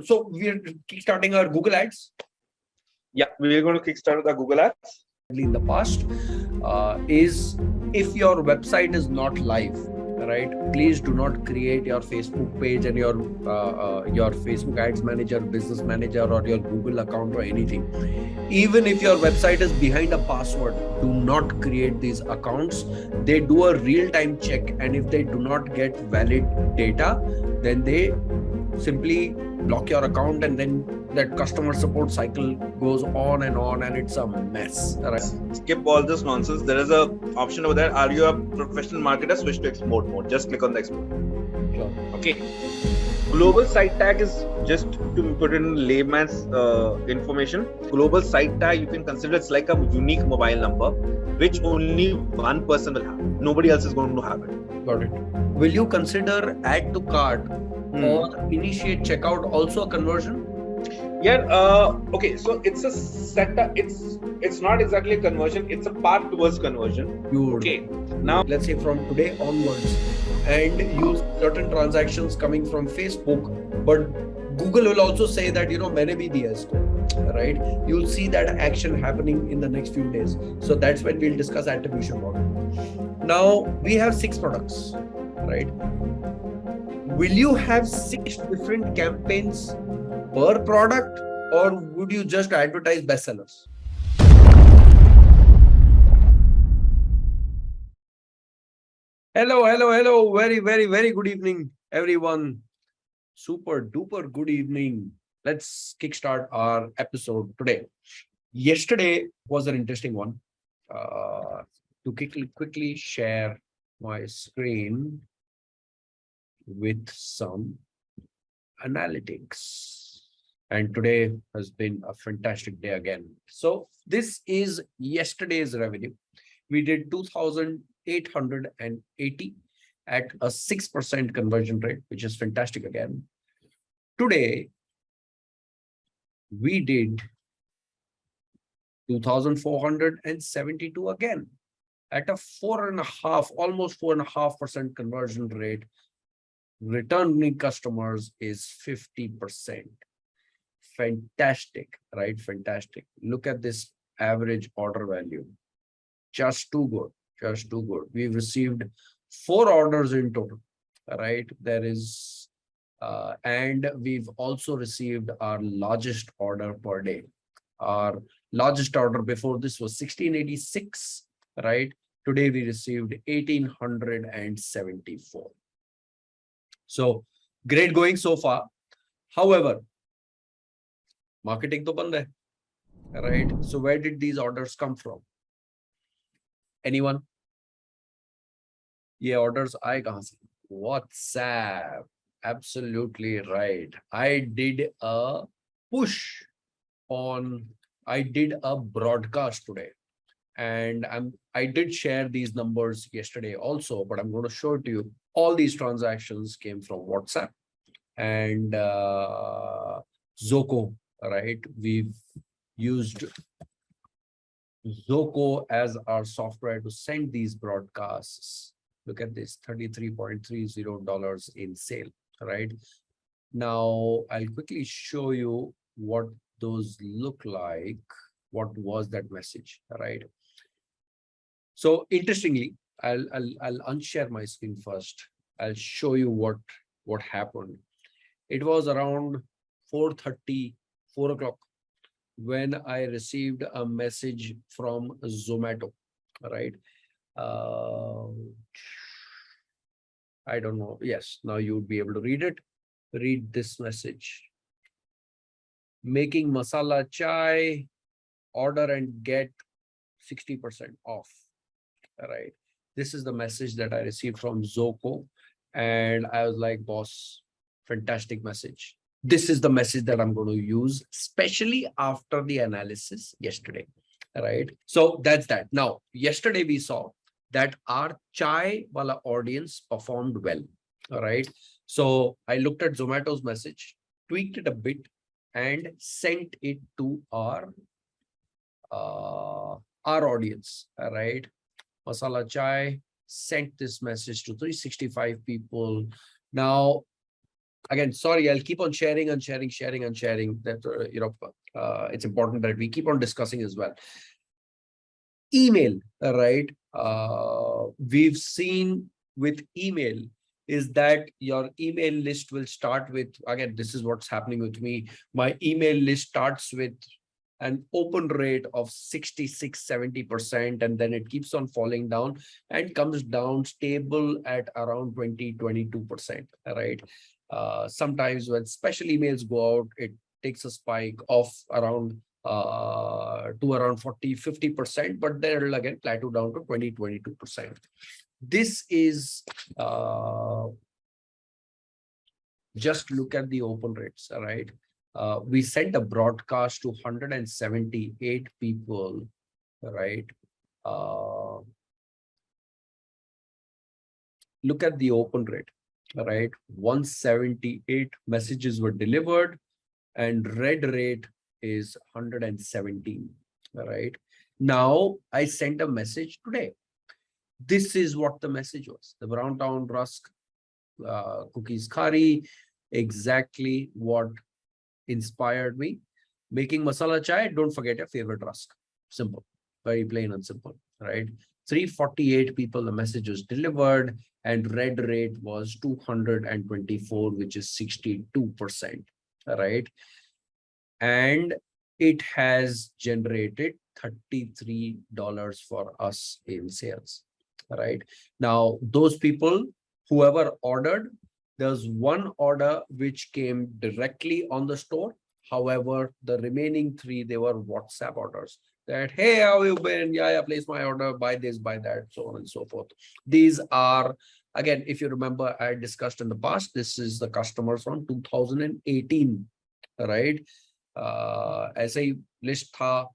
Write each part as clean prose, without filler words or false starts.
So we're kickstarting our Google Ads. Yeah, we're going to kickstart the Google Ads. In the past, is if your website is not live, right? Please do not create your Facebook page and your Facebook Ads Manager, Business Manager, or your Google account or anything. Even if your website is behind a password, do not create these accounts. They do a real-time check, and if they do not get valid data, then they simply block your account, and then that customer support cycle goes on, and it's a mess. Right? Skip all this nonsense. There is a option over there. Are you a professional marketer? Switch to export mode. Just click on the export. Sure. Okay. Global site tag is just to put in layman's information. Global site tag, you can consider it's like a unique mobile number, which only one person will have. Nobody else is going to have it. Got it. Will you consider add to cart or initiate checkout also a conversion? Yeah. Okay. So it's a setup. It's not exactly a conversion. It's a path towards conversion. Okay. Now, let's say from today onwards, and use certain transactions coming from Facebook, but Google will also say that मैंने भी दिया इसको, right? You'll see that action happening in the next few days. So that's when we'll discuss attribution model. Now we have 6 products, right? Will you have 6 different campaigns per product, or would you just advertise bestsellers? Hello. Very good evening, everyone. Super duper good evening. Let's kickstart our episode today. Yesterday was an interesting one. To quickly share my screen with some analytics. And today has been a fantastic day again. So this is yesterday's revenue. We did 2,880 at a 6% conversion rate, which is fantastic again. Today, we did 2,472 again at a 4.5, almost 4.5% conversion rate. Returning customers is 50%. Fantastic, right? Fantastic. Look at this average order value. Just too good. We've received 4 orders in total, right? There is, and we've also received our largest order per day. Our largest order before this was 1686, right? Today we received 1874. So great going so far. However, marketing to band hai, right? So where did these orders come from? Anyone? ये orders आए कहाँ से? WhatsApp. Absolutely right. I did a push on, I did a broadcast today, and I did share these numbers yesterday also, but I'm going to show it to you. All these transactions came from WhatsApp and Zoko, right? We've used Zoko as our software to send these broadcasts. Look at this, $33.30 in sale, right? Now, I'll quickly show you what those look like. What was that message, right? So interestingly, I'll unshare my screen first. I'll show you what happened. It was around 4:30, 4 o'clock, when I received a message from Zomato, right? I don't know. Yes, now you would be able to read it. Read this message. Making masala chai, order and get 60% off, right? This is the message that I received from Zoko, and I was like, boss, fantastic message. This is the message that I'm going to use, especially after the analysis yesterday, right? So that's that. Now, yesterday we saw that our chai wala audience performed well, all right? So I looked at Zomato's message, tweaked it a bit, and sent it to our audience, all right? Masala chai, sent this message to 365 people. Now, again, sorry, I'll keep on sharing and sharing that, it's important that we keep on discussing as well. Email, right? We've seen with email is that your email list will start with, again, this is what's happening with me. My email list starts with an open rate of 66-70%, and then it keeps on falling down and comes down stable at around 20-22%, right? Sometimes when special emails go out, it takes a spike of around to around 40-50%, but then it'll again plateau down to 20-22%. This is just look at the open rates, right? We sent a broadcast to 178 people, right? Look at the open rate, right? 178 messages were delivered, and read rate is 117, right? Now I sent a message today. This is what the message was. The brown town rusk cookies curry, exactly what inspired me. Making masala chai, don't forget your favorite rusk. Simple, very plain and simple, right? 348 people, the message was delivered, and read rate was 224, which is 62%, right? And it has generated $33 for us in sales, right? Now, those people, whoever ordered, there's one order which came directly on the store. However, the remaining 3, they were WhatsApp orders that, hey, how you been? Yeah, place my order, buy this, buy that, so on and so forth. These are, again, if you remember, I discussed in the past, this is the customers from 2018, right? ऐसे list tha,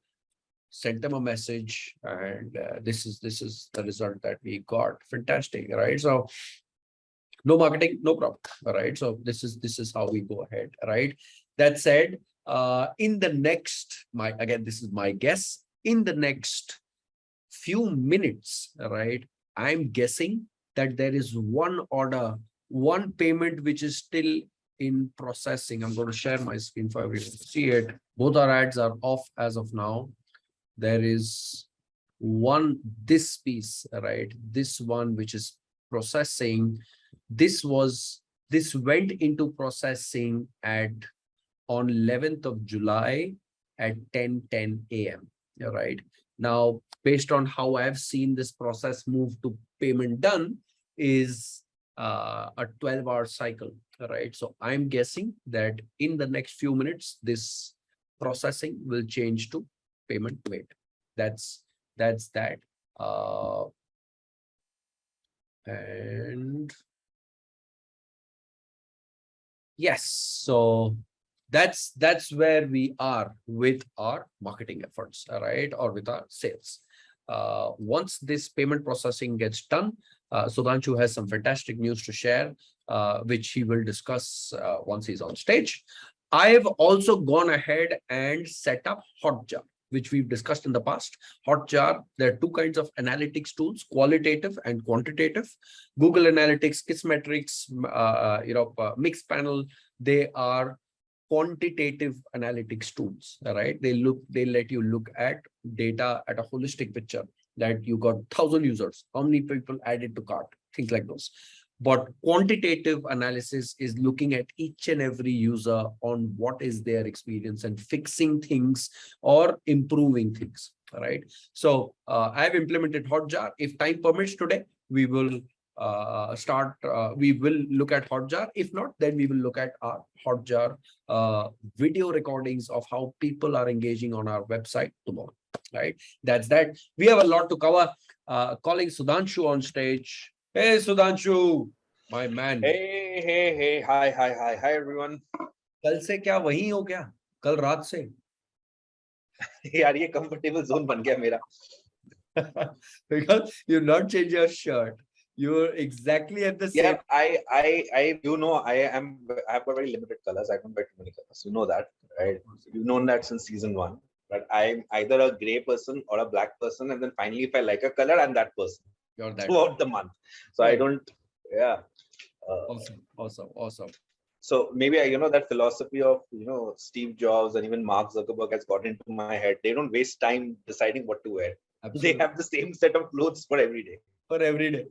sent them a message, and this is the result that we got. Fantastic, right? So no marketing, no problem, right? So this is how we go ahead, right? That said, in the next, this is my guess, in the next few minutes, right, I'm guessing that there is one order, one payment which is still in processing. I'm going to share my screen for everyone to see it. Both our ads are off as of now. There is one, this piece, right? This one which is processing. This went into processing on 11th of July at 10:10 a.m. Right now, based on how I've seen this process move to payment done, is a 12-hour cycle, right? So I'm guessing that in the next few minutes, this processing will change to payment made. That's that. And yes, so that's where we are with our marketing efforts, right? Or with our sales. Once this payment processing gets done, Sudhanshu has some fantastic news to share, which he will discuss once he's on stage. I've also gone ahead and set up Hotjar, which we've discussed in the past. Hotjar, there are 2 kinds of analytics tools, qualitative and quantitative. Google Analytics, Kissmetrics, Mixed Panel, they are quantitative analytics tools, right? They let you look at data at a holistic picture, that you got 1,000 users, how many people added to cart, things like those. But quantitative analysis is looking at each and every user on what is their experience and fixing things or improving things, right? So I've implemented Hotjar. If time permits today, we will we will look at Hotjar. If not, then we will look at our Hotjar video recordings of how people are engaging on our website tomorrow, right? That's that. We have a lot to cover. Calling Sudhanshu on stage. Hey, Sudhanshu, my man. Hey. Hi, everyone. कल से क्या वही हो क्या? कल रात से? यार ये comfortable zone बन गया मेरा. Because you not change your shirt. You're exactly at the same. Yeah, I you know, I have got very limited colors. I don't wear too many colors. You know that, right? You've known that since season 1. But I'm either a gray person or a black person, and then finally, if I like a color, I'm that person. You're that throughout the month. So I don't, yeah. Awesome. So maybe that philosophy of Steve Jobs and even Mark Zuckerberg has got into my head. They don't waste time deciding what to wear. Absolutely. They have the same set of clothes for every day. For every day.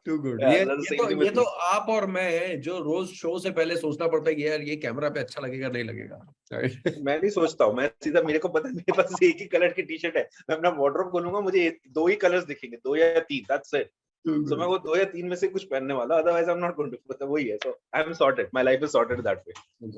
Too good. Yeah, ये that's the same thing ये with तो me. आप और मैं हैं जो रोज show से पहले सोचना पड़ता है कि यार ये कैमरा पे अच्छा लगेगा नहीं लगेगा. मैं नहीं सोचता हूँ, मैं सीधा, मेरे को पता है मेरे पास एक ही कलर की टी शर्ट है, मैं अपना वार्डरोब खोलूंगा, मुझे 2 ही कलर्स दिखेंगे, 2 या 3, that's it. So मैं वो 2 या 3 में से कुछ पहनने वाला, otherwise I'm not going to, मतलब वही है. So I'm sorted, my life is sorted that way.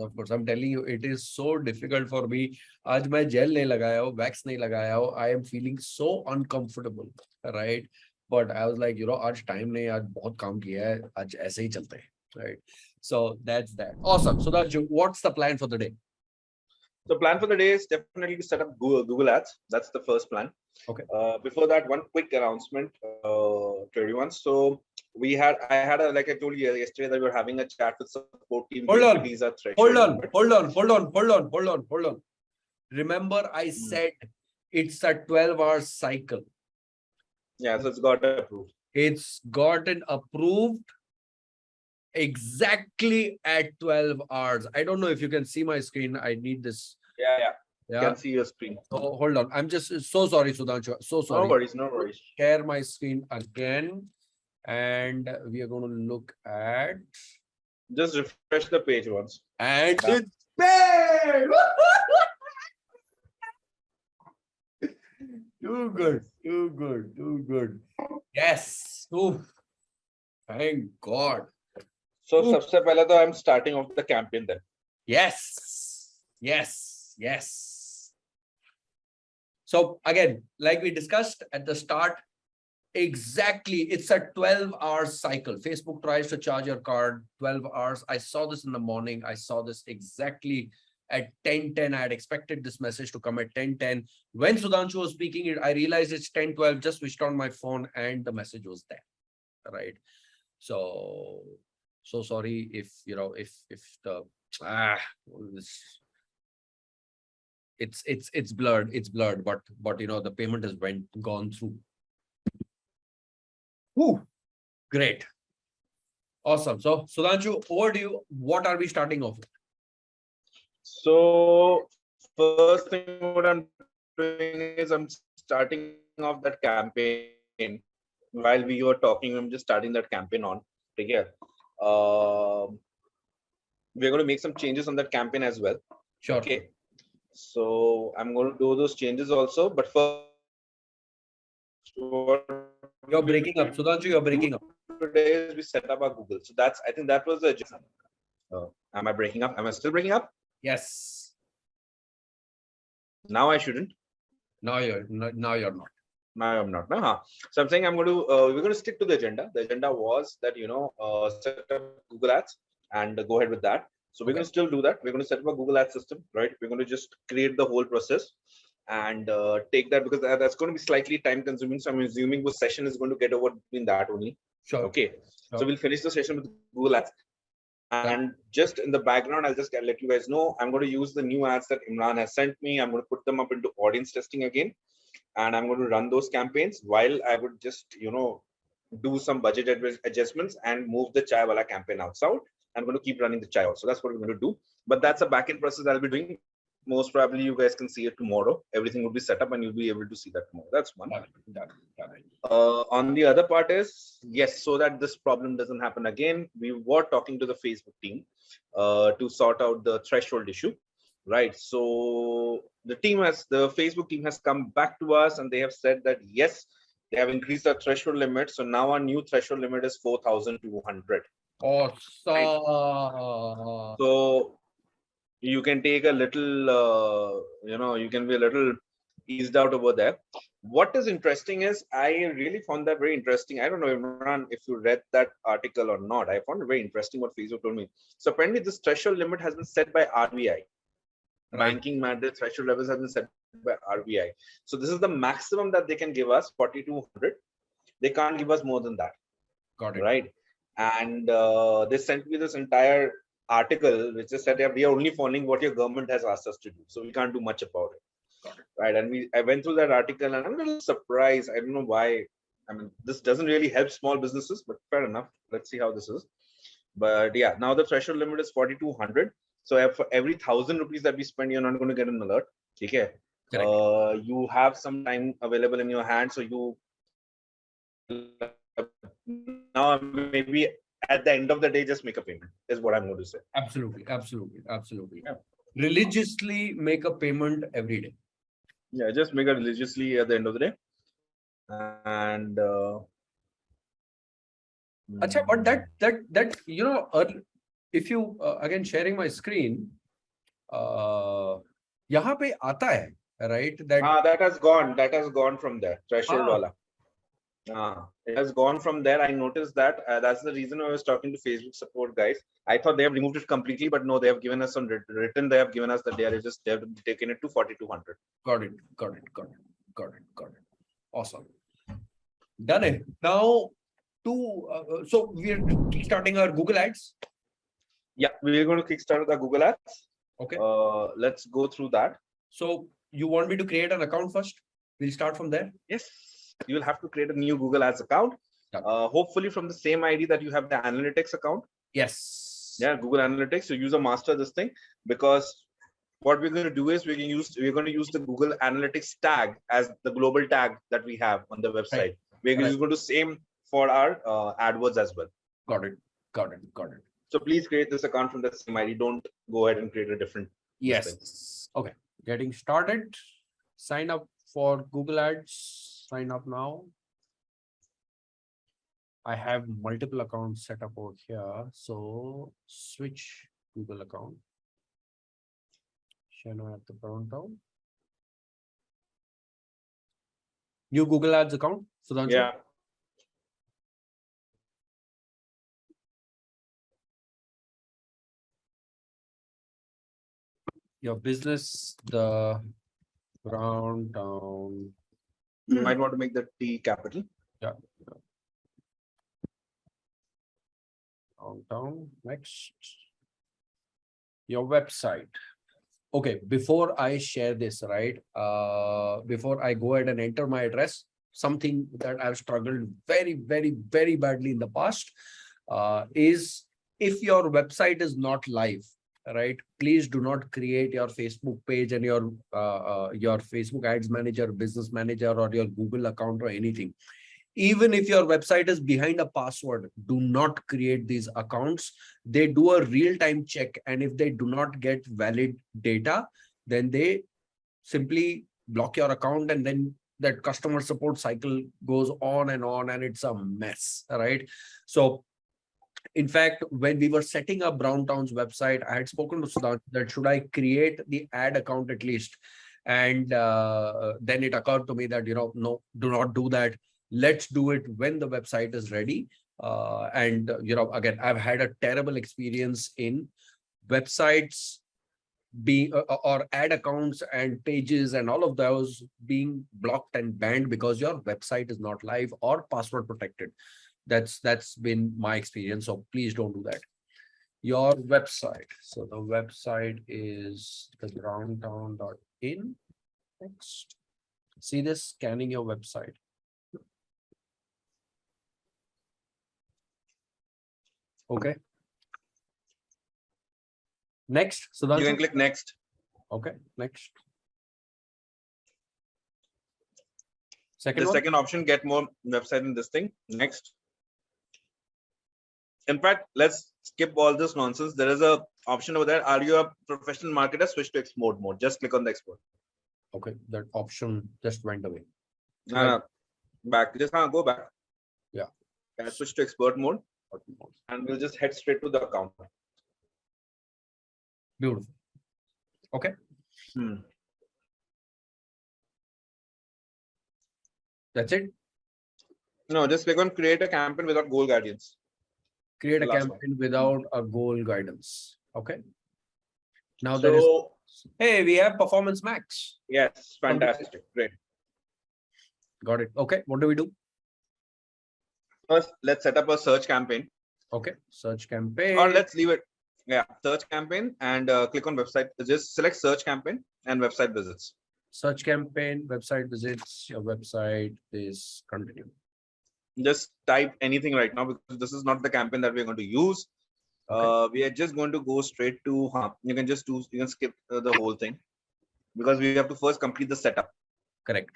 Of course, I'm telling you, it is so difficult for me. आज मैं जेल नहीं लगाया हूँ, वैक्स नहीं लगाया हूँ. I am feeling so uncomfortable, right? But I was like, आज time नहीं, आज बहुत काम किया है, आज ऐसे ही चलते हैं, right? So that's that. Awesome. So that's what's the plan for the day? The plan for the day is definitely to set up Google Ads. That's the first plan. Okay. Before that, one quick announcement to everyone. So I had like I told you yesterday that we were having a chat with support team. Hold on. Hold on. Remember, I said it's a 12-hour cycle. Yeah, so it's got approved. It's gotten approved exactly at 12 hours. I don't know if you can see my screen. I need this. Yeah. You can see your screen. Oh, hold on. I'm just so sorry, Sudhanshu. So sorry. No worries. Share my screen again. And we are going to look at. Just refresh the page once. And it's paid! Too good. Yes. Oof. Thank God. So, सबसे पहले तो I'm starting off the campaign then. Yes. So again, like we discussed at the start, exactly, it's a 12-hour cycle. Facebook tries to charge your card 12 hours. I saw this in the morning. I saw this exactly at 10:10. I had expected this message to come at 10:10. When Sudhanshu was speaking, I realized it's 10:12. Just switched on my phone and the message was there. Right. So sorry if the it's blurred, but the payment has gone through. Woo, great. Awesome. So Sudhanshu, over to you. What are we starting off with? So first thing what I'm doing is I'm starting off that campaign. While we were talking, I'm just starting that campaign on. We're going to make some changes on that campaign as well. Sure. Okay. So I'm going to do those changes also, but first, you're breaking up, Sudhanshu. You're breaking up. Today is we set up our Google. So I think that was the. Am I breaking up? Am I still breaking up? Yes. Now I shouldn't. Now you're not. Now I'm not. So I'm saying we're going to stick to the agenda. The agenda was that set up Google Ads and go ahead with that. So we're going to still do that. We're going to set up a Google Ads system, right? We're going to just create the whole process and take that, because that's going to be slightly time consuming. So I'm assuming the session is going to get over between that only. Sure. Okay. Sure. So we'll finish the session with Google Ads. And just in the background, I'll just let you guys know, I'm going to use the new ads that Imran has sent me. I'm going to put them up into audience testing again. And I'm going to run those campaigns while I would just, do some budget adjustments and move the Chai Wala campaign outside. I'm going to keep running the Chai also. That's what we're going to do. But that's a backend process I'll be doing. Most probably you guys can see it tomorrow. Everything will be set up and you'll be able to see that tomorrow. That's one. On the other part is, yes, so that this problem doesn't happen again, we were talking to the Facebook team to sort out the threshold issue. Right. So the Facebook team has come back to us and they have said that, yes, they have increased the threshold limit. So now our new threshold limit is 4,200. Awesome. Right? So you can take a little, you can be a little eased out over there. What is interesting is I really found that very interesting. I don't know, Imran, if you read that article or not. I found it very interesting what Facebook told me. So apparently this threshold limit has been set by RBI. Banking mandate threshold levels have been set by RBI. So this is the maximum that they can give us, 4,200. They can't give us more than that. Got it. Right. And they sent me this entire article which is said, we are only following what your government has asked us to do. So we can't do much about it. Got it. Right. And I went through that article and I'm a little surprised. I don't know why. I mean, this doesn't really help small businesses, but fair enough. Let's see how this is. But yeah, now the threshold limit is 4,200. So for every 1,000 rupees that we spend, you're not going to get an alert. Okay. Correct. You have some time available in your hand, so you now maybe at the end of the day just make a payment is what I'm going to say. Absolutely. Yeah. Religiously make a payment every day. Yeah, just make it religiously at the end of the day. And Acha, but that if you again sharing my screen, यहाँ पे आता है, right? that has gone. That has gone from there. Threshold Ah, wala. It has gone from there. I noticed that. That's the reason I was talking to Facebook support guys. I thought they have removed it completely, but no, they have given us some written. They have given us that they have taken it to 4,200. got it. Awesome. Done it. Now, so we are starting our Google Ads. Yeah, we're going to kickstart the Google Ads. Okay. Let's go through that. So you want me to create an account first? We'll start from there. Yes, you will have to create a new Google Ads account. Hopefully from the same ID that you have the analytics account. Yes. Yeah, Google Analytics. So use a master this thing, because what we're going to do is we're going to use the Google Analytics tag as the global tag that we have on the website. Right. We're going to do same for our AdWords as well. Got it. So please create this account from the same ID. Don't go ahead and create a different. Yes. Okay. Getting started. Sign up for Google Ads. Sign up now. I have multiple accounts set up over here. So switch Google account. Share now at the downtown. New Google Ads account. Sudhanshu? Yeah. Your business, the Brown Town. You might want to make the T capital. Yeah. Downtown. Next. Your website. Okay, before I share this, right? Before I go ahead and enter my address, something that I've struggled very badly in the past is if your website is not live, right? Please do not create your Facebook page and your Facebook Ads Manager, Business Manager, or your Google account or anything. Even if your website is behind a password, do not create these accounts. They do a real-time check, and if they do not get valid data, then they simply block your account, and then that customer support cycle goes on, and it's a mess, right? So in fact, when we were setting up Browntown's website, I had spoken to Sudhanshu that should I create the ad account at least? And then it occurred to me that, no, do not do that. Let's do it when the website is ready. Again, I've had a terrible experience in websites being or ad accounts and pages and all of those being blocked and banned because your website is not live or password protected. That's been my experience. So please don't do that. Your website. So the website is thebrowntown.in. Next. See this, scanning your website. Okay. Next. So you can click next. Okay. Next. Second option, get more website in this thing. Next. In fact, let's skip all this nonsense. There is a option over there. Are you a professional marketer? Switch to export mode. Just click on the export. Okay, that option just went away. Back. Just go back. Yeah. And switch to export mode. And we'll just head straight to the account. Beautiful. Okay. That's it. No, just click on create a campaign without goal guidance. Create a campaign without a goal guidance. Okay. Now hey, we have Performance Max. Yes, fantastic. Great. Got it. Okay. What do we do? First, let's set up a search campaign. Okay. Search campaign. Or let's leave it. Yeah. Search campaign and click on website. Just select search campaign and website visits. Search campaign, website visits. Your website is continue. Just type anything right now because this is not the campaign that we're going to use. We are just going to go straight to, you can just do, you can skip the whole thing because we have to first complete the setup. Correct.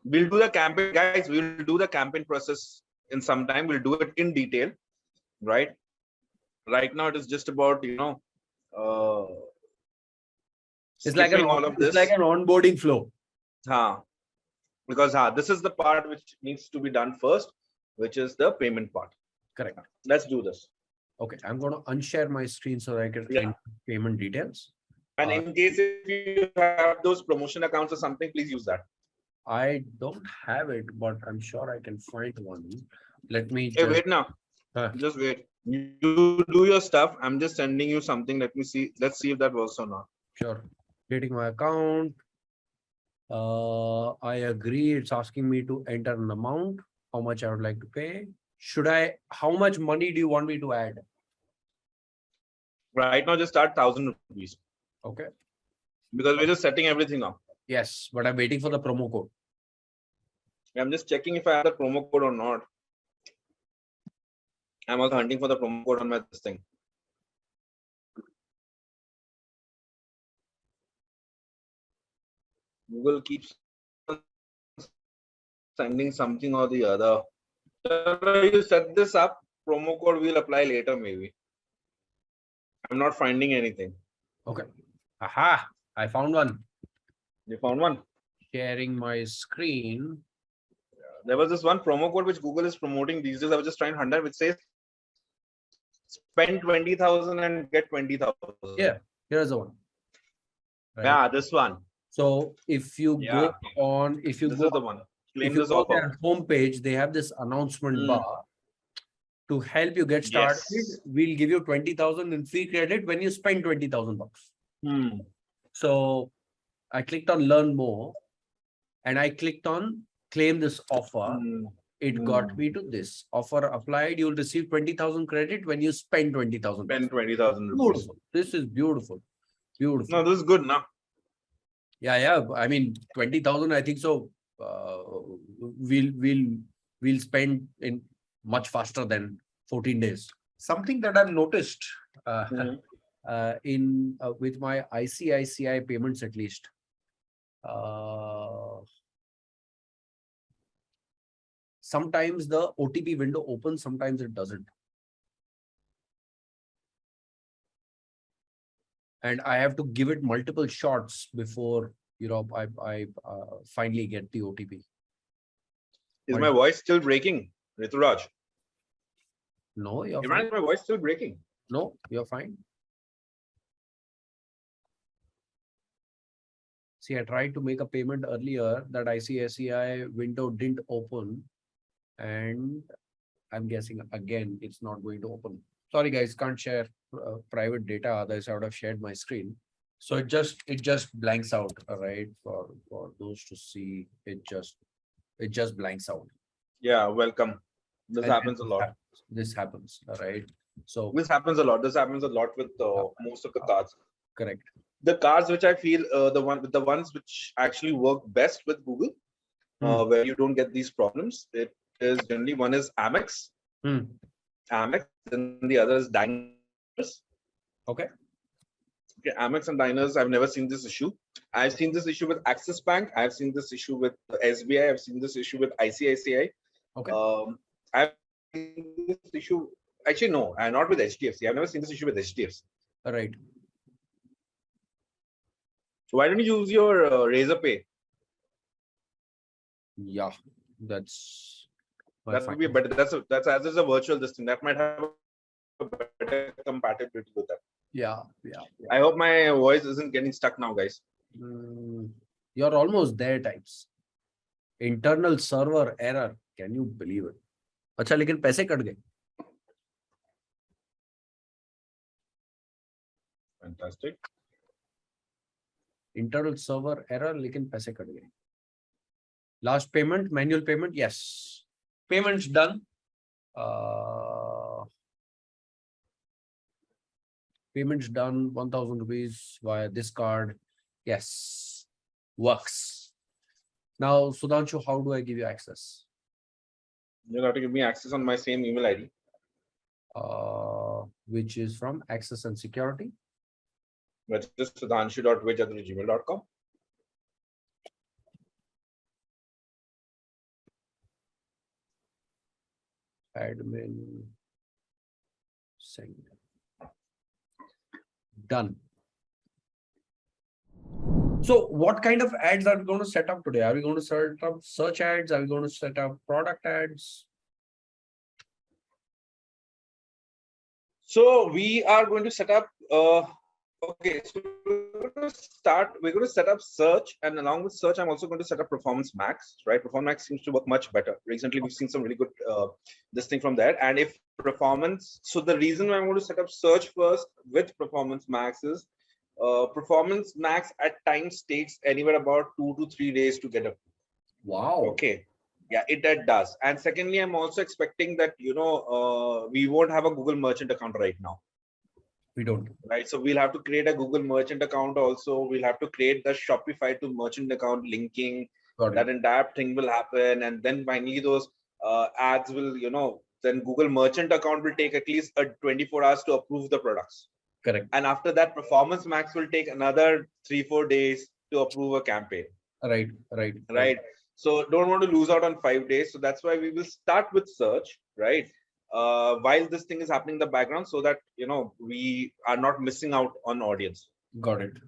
We'll do the campaign, guys. We'll do the campaign process in some time. We'll do it in detail, right? Right now, it is just about, It's like an all of it's this. like an onboarding flow. Because this is the part which needs to be done first, which is the payment part. Correct. Let's do this. Okay, I'm going to unshare my screen so that I can enter payment details. And in case if you have those promotion accounts or something, please use that. I don't have it, but I'm sure I can find one. Let me Hey, wait now. Huh. Just wait. You do your stuff. I'm just sending you something. Let me see. Let's see if that works or not. Sure. Creating my account. I agree. It's asking me to enter an amount, how much I would like to pay. How much money do you want me to add? Right now, just start 1,000 rupees. Okay. Because we're just setting everything up. Yes, but I'm waiting for the promo code. I'm just checking if I have the promo code or not. I'm also hunting for the promo code on my thing. Google keeps sending something or the other. You set this up, promo code will apply later maybe. I'm not finding anything. Okay. Aha, I found one. You found one? Sharing my screen. There was this one promo code which Google is promoting these days. I was just trying to hunt, which says spend 20,000 and get 20,000. Yeah, here's the one. Right? Yeah, this one. So if you go on, this is the one. Claim if you this go offer. to their homepage, they have this announcement bar. To help you get started, we'll give you 20,000 in free credit when you spend 20,000 bucks. So I clicked on learn more and I clicked on claim this offer. It got me to this offer applied. You'll receive 20,000 credit when you spend 20,000. Spend 20,000. Beautiful. This is beautiful. Beautiful. No, this is good now. Yeah. I mean, 20,000, I think so. We'll spend in much faster than 14 days. Something that I've noticed with my ICICI payments at least. Sometimes the OTP window opens, sometimes it doesn't. And I have to give it multiple shots before I finally get the OTP. Is my voice still breaking, Rituraj? No, you're fine. Is my voice still breaking? No, you're fine. See, I tried to make a payment earlier. That ICICI window didn't open. And I'm guessing again, it's not going to open. Sorry, guys, can't share private data. Otherwise, I would have shared my screen. So it just blanks out, right? For those to see, it just blanks out. Yeah, welcome. This happens a lot. This happens, right? So this happens a lot. This happens a lot with most of the cards. Correct. The cards which I feel the ones which actually work best with Google, where you don't get these problems. It is generally one is Amex, Amex, then the other is Diners. Okay. Amex and Diners, I've never seen this issue. I've seen this issue with Axis Bank. I've seen this issue with SBI. I've seen this issue with ICICI. Okay. I've seen this issue. Actually, no, not with HDFC. I've never seen this issue with HDFC. All right. So why don't you use your Razorpay? Yeah, that would be better. That's as is a virtual this thing. That might have a better compatibility with that. Yeah. I hope my voice isn't getting stuck now, guys. You're almost there, types. Internal server error. Can you believe it? अच्छा, लेकिन पैसे cut गए. Fantastic. Internal server error, लेकिन पैसे cut गए. Last payment, manual payment, yes. Payments done. Payments done, 1,000 rupees via this card. Yes, works. Now, Sudhanshu, how do I give you access? You'll have to give me access on my same email ID. which is from Access and Security. Which is sudhanshu.vij@gmail.com. Admin send. Done. So what kind of ads are we going to set up today? Are we going to set up search ads? Are we going to set up product ads? So we are going to set up okay, so we're going to set up search, and along with search, I'm also going to set up Performance Max, right? Performance Max seems to work much better. Recently, we've seen some really good this thing from there. And if performance, so the reason why I'm going to set up search first with Performance Max is Performance Max at times takes anywhere about 2 to 3 days to get up. Wow. Okay. Yeah, it does. And secondly, I'm also expecting that, we won't have a Google Merchant account right now. We don't. Right. So we'll have to create a Google Merchant account also. We'll have to create the Shopify to Merchant account linking. That entire thing will happen. And then finally those ads will, then Google Merchant account will take at least 24 hours to approve the products. Correct. And after that, Performance Max will take another 3-4 days to approve a campaign. Right. So don't want to lose out on 5 days. So that's why we will start with search, right? While this thing is happening in the background, so that we are not missing out on audience. Got it.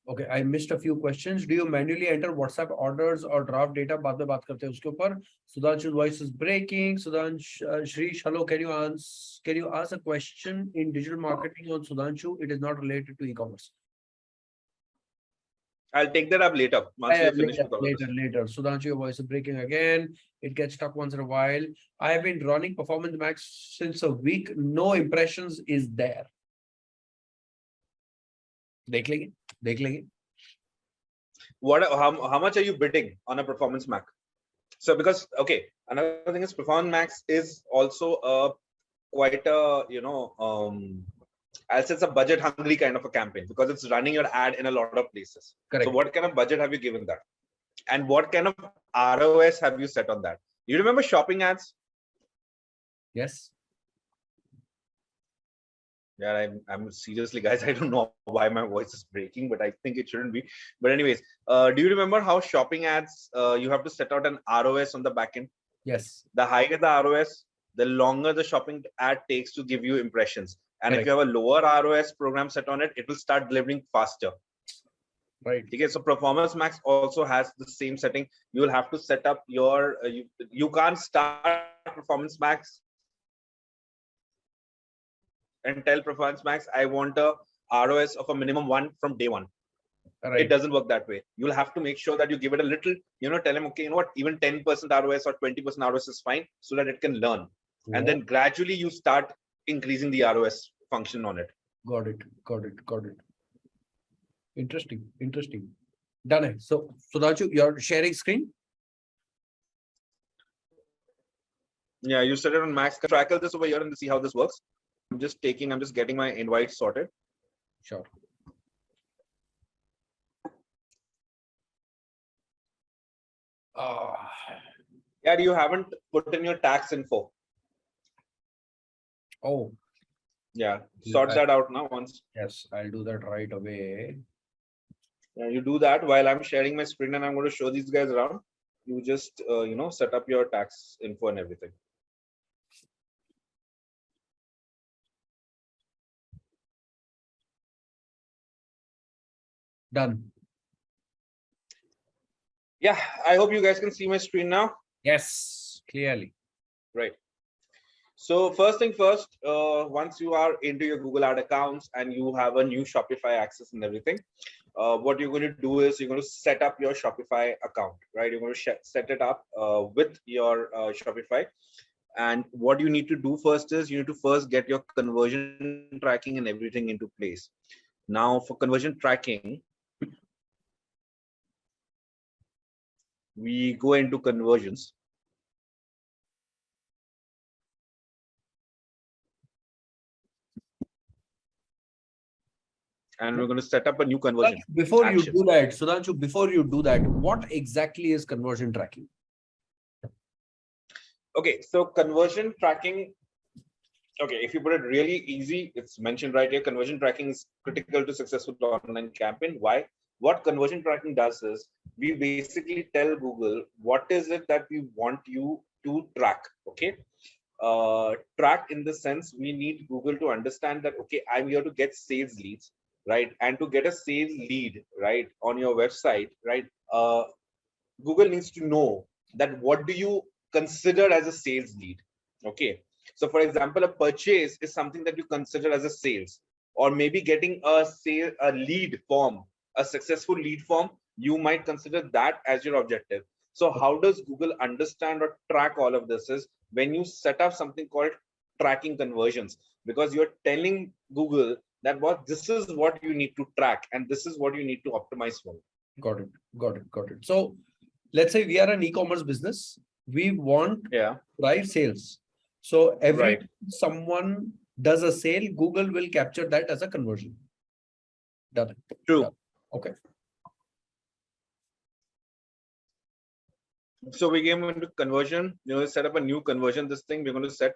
Okay, I missed a few questions. Do you manually enter WhatsApp orders or draft data? बाद में बात करते हैं उसके ऊपर. Sudhanshu's voice is breaking. Shrish, hello. Can you ask a question in digital marketing on Sudhanshu? It is not related to e-commerce. I'll take that up later. Once we finish later. Sudhanshu, your voice is breaking again. It gets stuck once in a while. I have been running Performance Max since a week. No impressions is there. देख लेंगे. How much are you bidding on a Performance Max? So because another thing is Performance Max is also quite a I'll say it's a budget hungry kind of a campaign because it's running your ad in a lot of places. Correct. So what kind of budget have you given that? And what kind of ROS have you set on that? You remember shopping ads? Yes. Yeah, I'm seriously, guys, I don't know why my voice is breaking, but I think it shouldn't be. But anyways, do you remember how shopping ads, you have to set out an ROS on the back end? Yes. The higher the ROS, the longer the shopping ad takes to give you impressions. And Correct. If you have a lower ROS program set on it, it will start delivering faster. Right. Okay, so Performance Max also has the same setting. You will have to set up your, you can't start Performance Max and tell Performance Max, I want a ROS of a minimum 1 from day 1. Right. It doesn't work that way. You'll have to make sure that you give it a little, tell him, okay, you know what, even 10% ROS or 20% ROS is fine so that it can learn. Yeah. And then gradually you start increasing the ROS function on it. Got it. Interesting. Done. So Sudhanshu, you're sharing screen? Yeah, you set it on Max. Trackle this over here and see how this works. I'm just getting my invite sorted. Sure. Yeah, you haven't put in your tax info. Oh. Yeah, sort that out now once. Yes, I'll do that right away. Yeah, you do that while I'm sharing my screen and I'm going to show these guys around. You just, set up your tax info and everything. Done. Yeah, I hope you guys can see my screen now. Yes, clearly. Right. So first thing first, once you are into your Google Ad accounts and you have a new Shopify access and everything, what you're going to do is you're going to set up your Shopify account, right? You're going to set it up with your Shopify. And what you need to do first is you need to first get your conversion tracking and everything into place. Now for conversion tracking, we go into conversions. And we're going to set up a new conversion. Before you do that, Sudhanshu, before you do that, what exactly is conversion tracking? Okay, so conversion tracking Okay, if you put it really easy, it's mentioned right here. Conversion tracking is critical to successful online campaign. Why? What conversion tracking does is we basically tell Google what is it that we want you to track. Okay, track in the sense we need Google to understand that okay, I'm here to get sales leads, right? And to get a sales lead, right, on your website, right? Google needs to know that what do you consider as a sales lead. Okay. So for example, a purchase is something that you consider as a sales, or maybe getting a lead form, a successful lead form, you might consider that as your objective. So how does Google understand or track all of this is when you set up something called tracking conversions, because you're telling Google that what this is what you need to track and this is what you need to optimize for. Got it. Got it. Got it. So let's say we are an e-commerce business. We want Yeah. drive sales. So every Right. time someone does a sale, Google will capture that as a conversion. Done. True. Done. Okay. So we came into conversion, set up a new conversion. This thing we're going to set.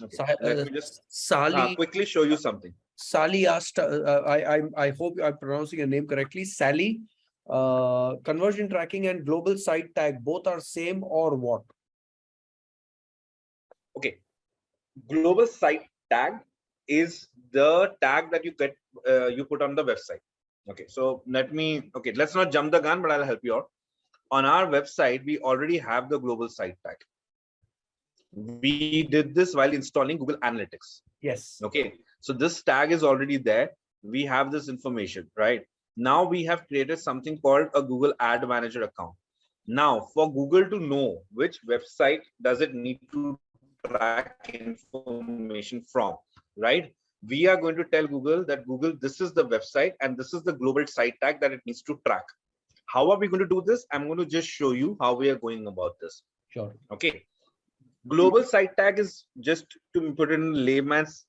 Okay. Let me just Sally. quickly show you something. Sally asked, I hope I'm pronouncing your name correctly. Sally, conversion tracking and global site tag, both are same or what? Okay. Global site tag is the tag that you get, you put on the website. Okay. So let's not jump the gun, but I'll help you out. On our website, we already have the global site tag. We did this while installing Google Analytics. Yes. Okay. So this tag is already there. We have this information, right? Now we have created something called a Google Ad Manager account. Now for Google to know which website does it need to track information from, right? We are going to tell Google that Google, this is the website and this is the global site tag that it needs to track. How are we going to do this? I'm going to just show you how we are going about this. Sure. Okay. Global site tag is just to put in layman's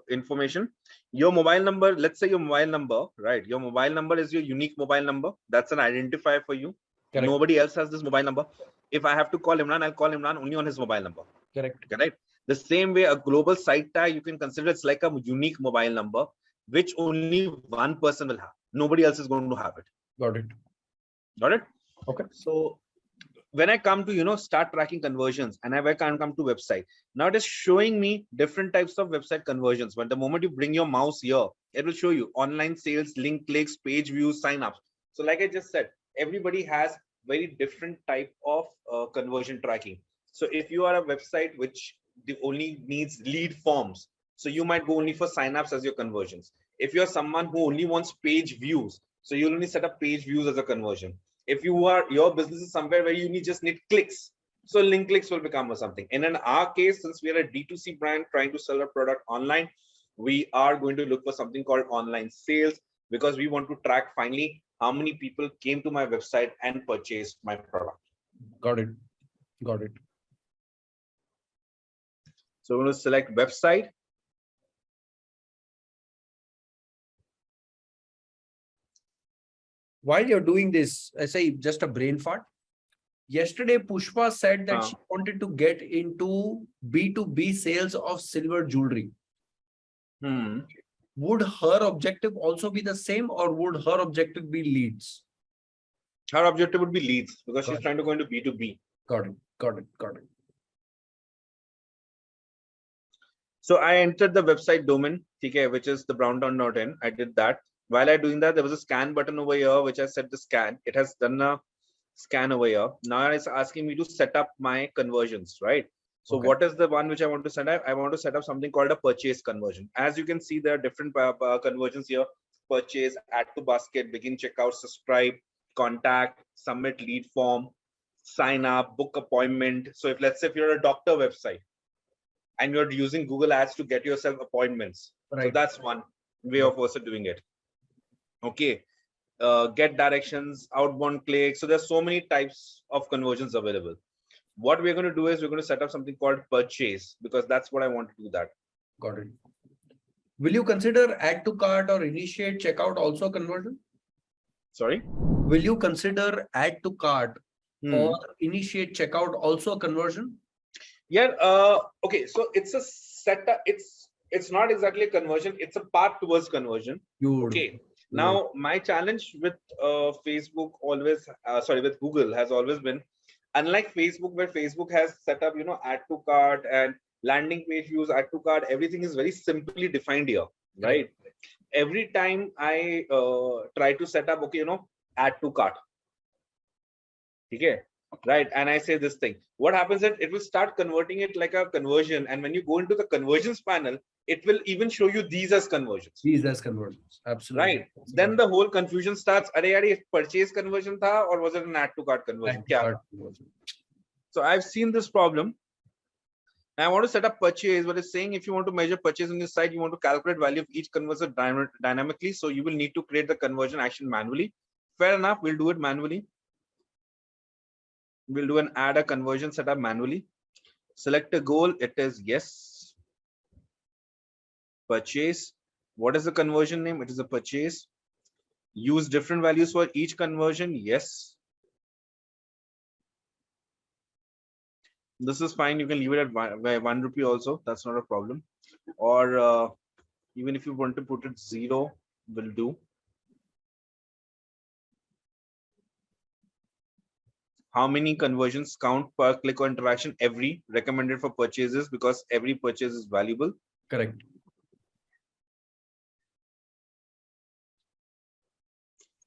information. Your mobile number, let's say your mobile number, right? Your mobile number is your unique mobile number. That's an identifier for you. Correct. Nobody else has this mobile number. If I have to call Imran, I'll call Imran only on his mobile number. Correct. Correct. The same way, a global site tag, you can consider it's like a unique mobile number, which only one person will have. Nobody else is going to have it. Got it. Got it? Okay. So when I come to, start tracking conversions and I can come to website, now it is showing me different types of website conversions. But the moment you bring your mouse here, it will show you online sales, link clicks, page views, signups. So like I just said, everybody has very different type of conversion tracking. So if you are a website which only needs lead forms, so you might go only for signups as your conversions. If you're someone who only wants page views, so you'll only set up page views as a conversion. If your business is somewhere where you just need clicks, so link clicks will become something. And in our case, since we are a D2C brand trying to sell a product online, we are going to look for something called online sales, because we want to track finally how many people came to my website and purchased my product. Got it. Got it. So we're going to select website. While you're doing this, I say just a brain fart. Yesterday, Pushpa said that she wanted to get into B2B sales of silver jewelry. Would her objective also be the same, or would her objective be leads? Her objective would be leads, because she's trying to go into B2B. Got it. Got it. Got it. So I entered the website domain, okay, which is the browndown.in. I did that. While I doing that, there was a scan button over here, which I set the scan. It has done a scan over here. Now it's asking me to set up my conversions, right? So what is the one which I want to set up? I want to set up something called a purchase conversion. As you can see, there are different conversions here: purchase, add to basket, begin checkout, subscribe, contact, submit lead form, sign up, book appointment. So if let's say if you're a doctor website and you're using Google Ads to get yourself appointments, so that's one way of also doing it. Okay. Get directions, outbound click. So there's so many types of conversions available. What we're going to do is we're going to set up something called purchase, because that's what I want to do that. Got it. Will you consider add to cart or initiate checkout also conversion? Sorry? Will you consider add to cart or initiate checkout also a conversion? Yeah. Okay. So it's a setup. It's not exactly a conversion. It's a path towards conversion. Beautiful. Okay. Now my challenge with Facebook always, sorry, with Google has always been, unlike Facebook, where Facebook has set up, add to cart and landing page views, add to cart, everything is very simply defined here, right? Correct. Every time I try to set up, okay, add to cart, okay, right, and I say this thing, what happens is it will start converting it like a conversion, and when you go into the conversions panel, it will even show you these as conversions, These as conversions. Absolutely. right? Then the whole confusion starts. Are yaar, purchase conversion tha, or was it an add to cart conversion? Add to Kya cart tha? conversion. So I've seen this problem. I want to set up purchase, but it's saying if you want to measure purchase on your site, you want to calculate value of each conversion dynamically. So you will need to create the conversion action manually. Fair enough, we'll do it manually. We'll do an add a conversion setup manually. Select a goal. It is yes. Purchase. What is the conversion name? It is a purchase. Use different values for each conversion. Yes. This is fine. You can leave it at 1 rupee also. That's not a problem. Or even if you want to put it 0, will do. How many conversions count per click or interaction? Every, recommended for purchases because every purchase is valuable. Correct.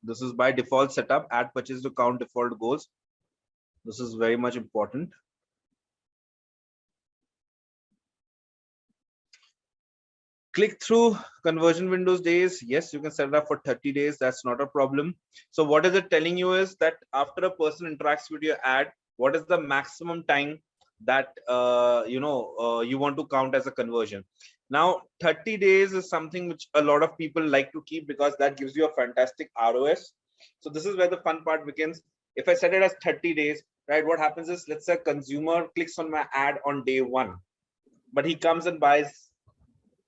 This is by default setup. Add purchase to count default goals. This is very much important. Click through conversion windows days. Yes, you can set it up for 30 days. That's not a problem. So what is it telling you is that after a person interacts with your ad, what is the maximum time that you want to count as a conversion? Now 30 days is something which a lot of people like to keep because that gives you a fantastic ROS. So this is where the fun part begins. If I set it as 30 days, right, what happens is, let's say a consumer clicks on my ad on day 1, but he comes and buys,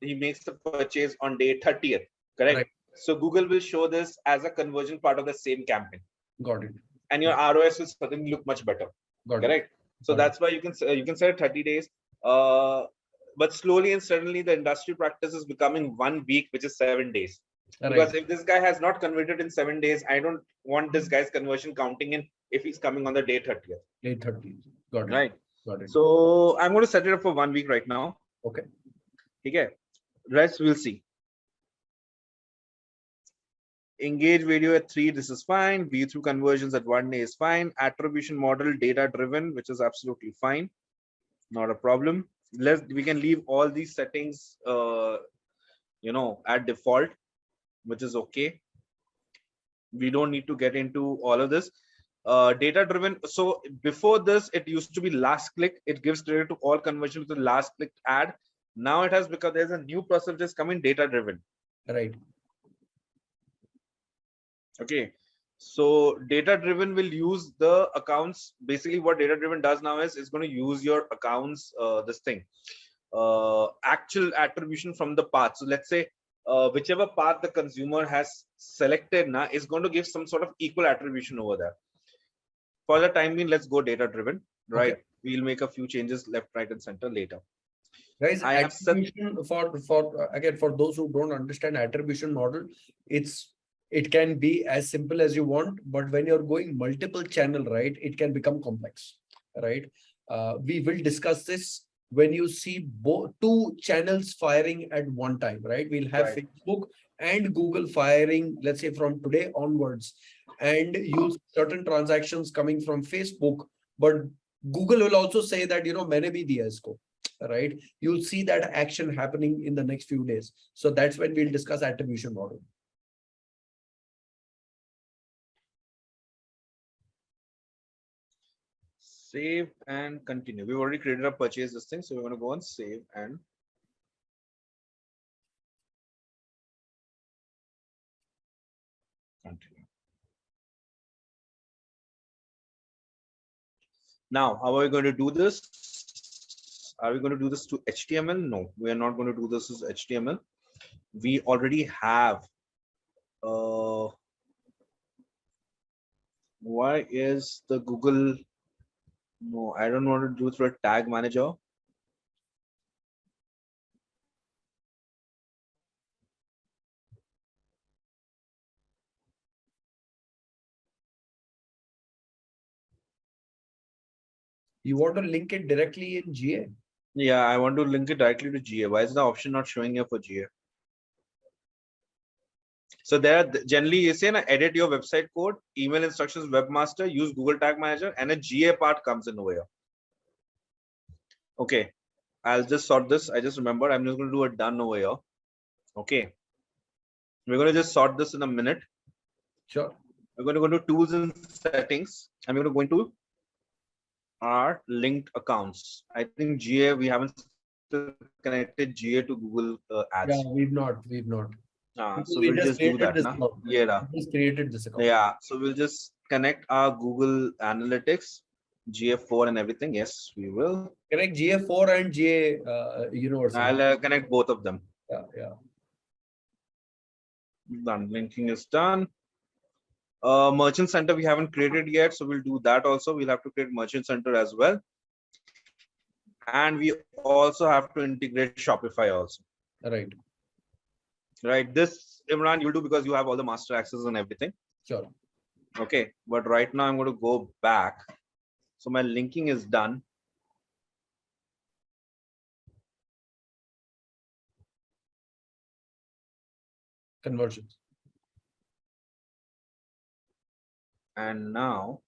he makes the purchase on day 30th, correct? Right. So Google will show this as a conversion part of the same campaign, Got it. and your ROS will suddenly look much better, Got it. correct? So Got it. that's why you can set 30 days, uh, but slowly and suddenly the industry practice is becoming 1 week, which is 7 days. Because Right. if this guy has not converted in 7 days, I don't want this guy's conversion counting in if he's coming on the day 30th. 8:30. Got it. Right. Got it. So I'm going to set it up for 1 week right now. Okay. Okay. Rest we'll see. Engage video at 3, this is fine. View through conversions at 1 day is fine. Attribution model data driven, which is absolutely fine, not a problem. We can leave all these settings at default, which is okay. We don't need to get into all of this. Data driven, so before this it used to be last click, it gives credit to all conversions with the last click ad. Now it has, because there's a new process just coming, data driven. Right. Okay, so data driven will use the accounts. Basically what data driven does now is it's going to use your accounts, actual attribution from the path. So let's say whichever path the consumer has selected now is going to give some sort of equal attribution over there. For the time being, let's go data driven, right? Okay. We'll make a few changes left, right, and center later. Guys, attribution for again, for those who don't understand attribution model, it can be as simple as you want, but when you're going multiple channel, right, it can become complex, right? We will discuss this when you see both two channels firing at one time, right? We'll have Facebook and Google firing, let's say from today onwards, and use certain transactions coming from Facebook, but Google will also say that, मैंने भी दिया इसको, right? You'll see that action happening in the next few days. So that's when we'll discuss attribution model. Save and continue. We've already created a purchase this thing, so we're going to go on save and continue. Now, how are we going to do this? Are we going to do this to HTML? No, we are not going to do this as HTML. We already have. Why is the Google No, I don't want to do through a tag manager. You want to link it directly in GA? Yeah, I want to link it directly to GA. Why is the option not showing here for GA? So there, generally you say, na, edit your website code, email instructions, webmaster, use Google Tag Manager, and a GA part comes in over here. Okay, I'll just sort this. I just remember I'm just going to do a done over here. Okay, we're going to just sort this in a minute. Sure. We're going to go to tools and settings, and we're going to go into our linked accounts. I think GA, we haven't still connected GA to Google Yeah, Ads. we've not. Because So we we'll just just do created that. this Na? account. Yeah. We just created this account. Yeah, so we'll just connect our Google Analytics, GF4 and everything. Yes, we will. Connect GA4 and GA Universal. I'll connect both of them. Yeah. Done. Linking is done. Merchant Center we haven't created yet, so we'll do that also. We'll have to create Merchant Center as well. And we also have to integrate Shopify also. Right. Right. This, Imran, you'll do because you have all the master access and everything. Sure. Okay. But right now I'm going to go back. So my linking is done. Conversions. And now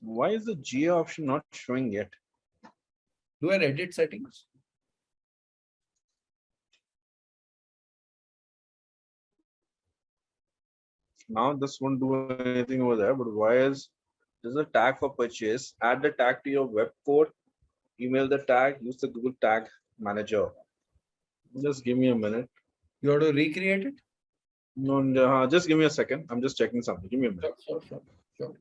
why is the GA option not showing yet? Do an edit settings. Now this won't do anything over there, but why is there's a tag for purchase? Add the tag to your web code, email the tag, use the Google Tag Manager. Just give me a minute. You have to recreate it? No, just give me a second. I'm just checking something. Give me a minute. Sure.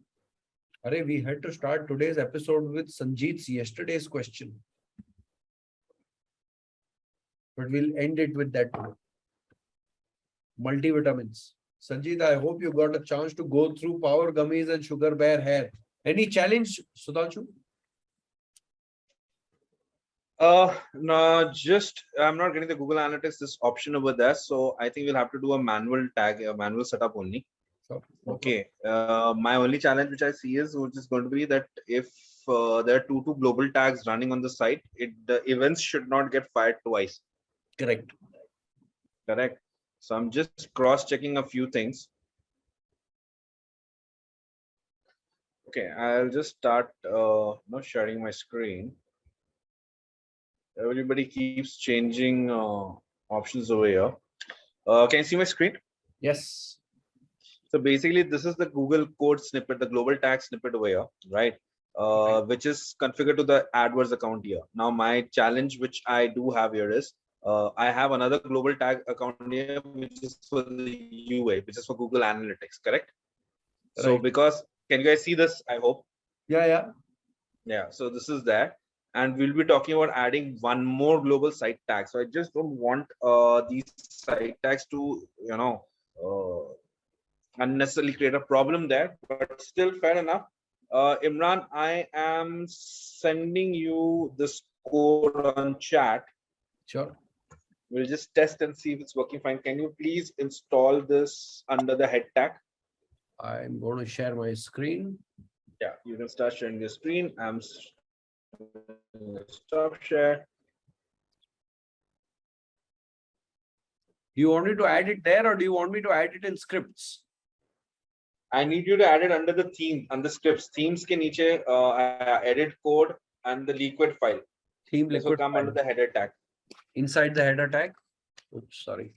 Arey, we had to start today's episode with Sanjeet's yesterday's question. But we'll end it with that today. Multivitamins. Sanjeet, I hope you got a chance to go through Power Gummies and Sugar Bear Hair. Any challenge, Sudhanshu? No, just I'm not getting the Google Analytics this option over there, so I think we'll have to do a manual tag, a manual setup only. Sure. Okay. My only challenge which I see is which is going to be that if there are two global tags running on the site, the events should not get fired twice. Correct. Correct. So I'm just cross-checking a few things. Okay, I'll just start not sharing my screen. Everybody keeps changing options over here. Can you see my screen? Yes. So basically, this is the Google code snippet, the global tag snippet over here, right? Which is configured to the AdWords account here. Now, my challenge, which I do have here is, I have another global tag account here, which is for the UA, which is for Google Analytics, correct? Right. So because, can you guys see this? I hope. Yeah. So this is that. And we'll be talking about adding one more global site tag. So I just don't want these site tags to, unnecessarily create a problem there, but still fair enough. Imran, I am sending you this code on chat. Sure. We'll just test and see if it's working fine. Can you please install this under the head tag? I'm going to share my screen. Yeah, you can start sharing your screen. I'm stop share. Do you want me to add it there or do you want me to add it in scripts? I need you to add it under the theme, under scripts. Themes can each edit code and the liquid file. Theme this will liquid come file. under the header tag. Inside the header tag? Oops, sorry.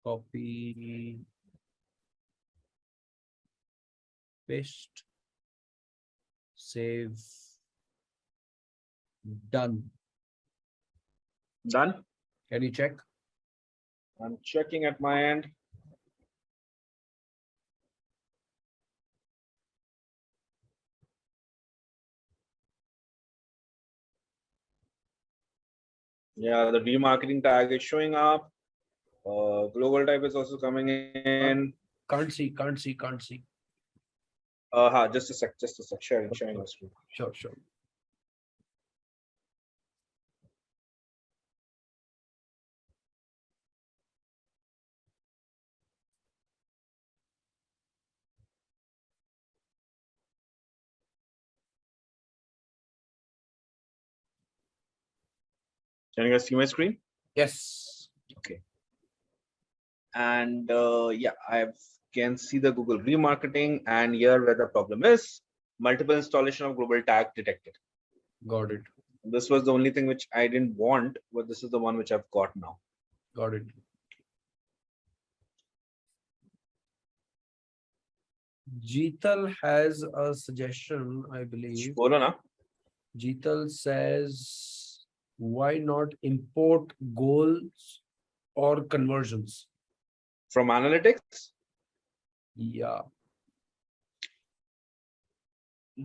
Copy. Paste. Save. Done. Done. Can you check? I'm checking at my end. Yeah, the remarketing tag is showing up. Global type is also coming in. Can't see. Just a sec. Sharing my screen. Sure. Can you guys see my screen? Yes. Okay. And yeah, I can see the Google remarketing, and here where the problem is, multiple installation of global tag detected. Got it. This was the only thing which I didn't want, but this is the one which I've got now. Got it. Jeetal has a suggestion, I believe. Bolo na? Jeetal says, why not import goals or conversions? From analytics? Yeah.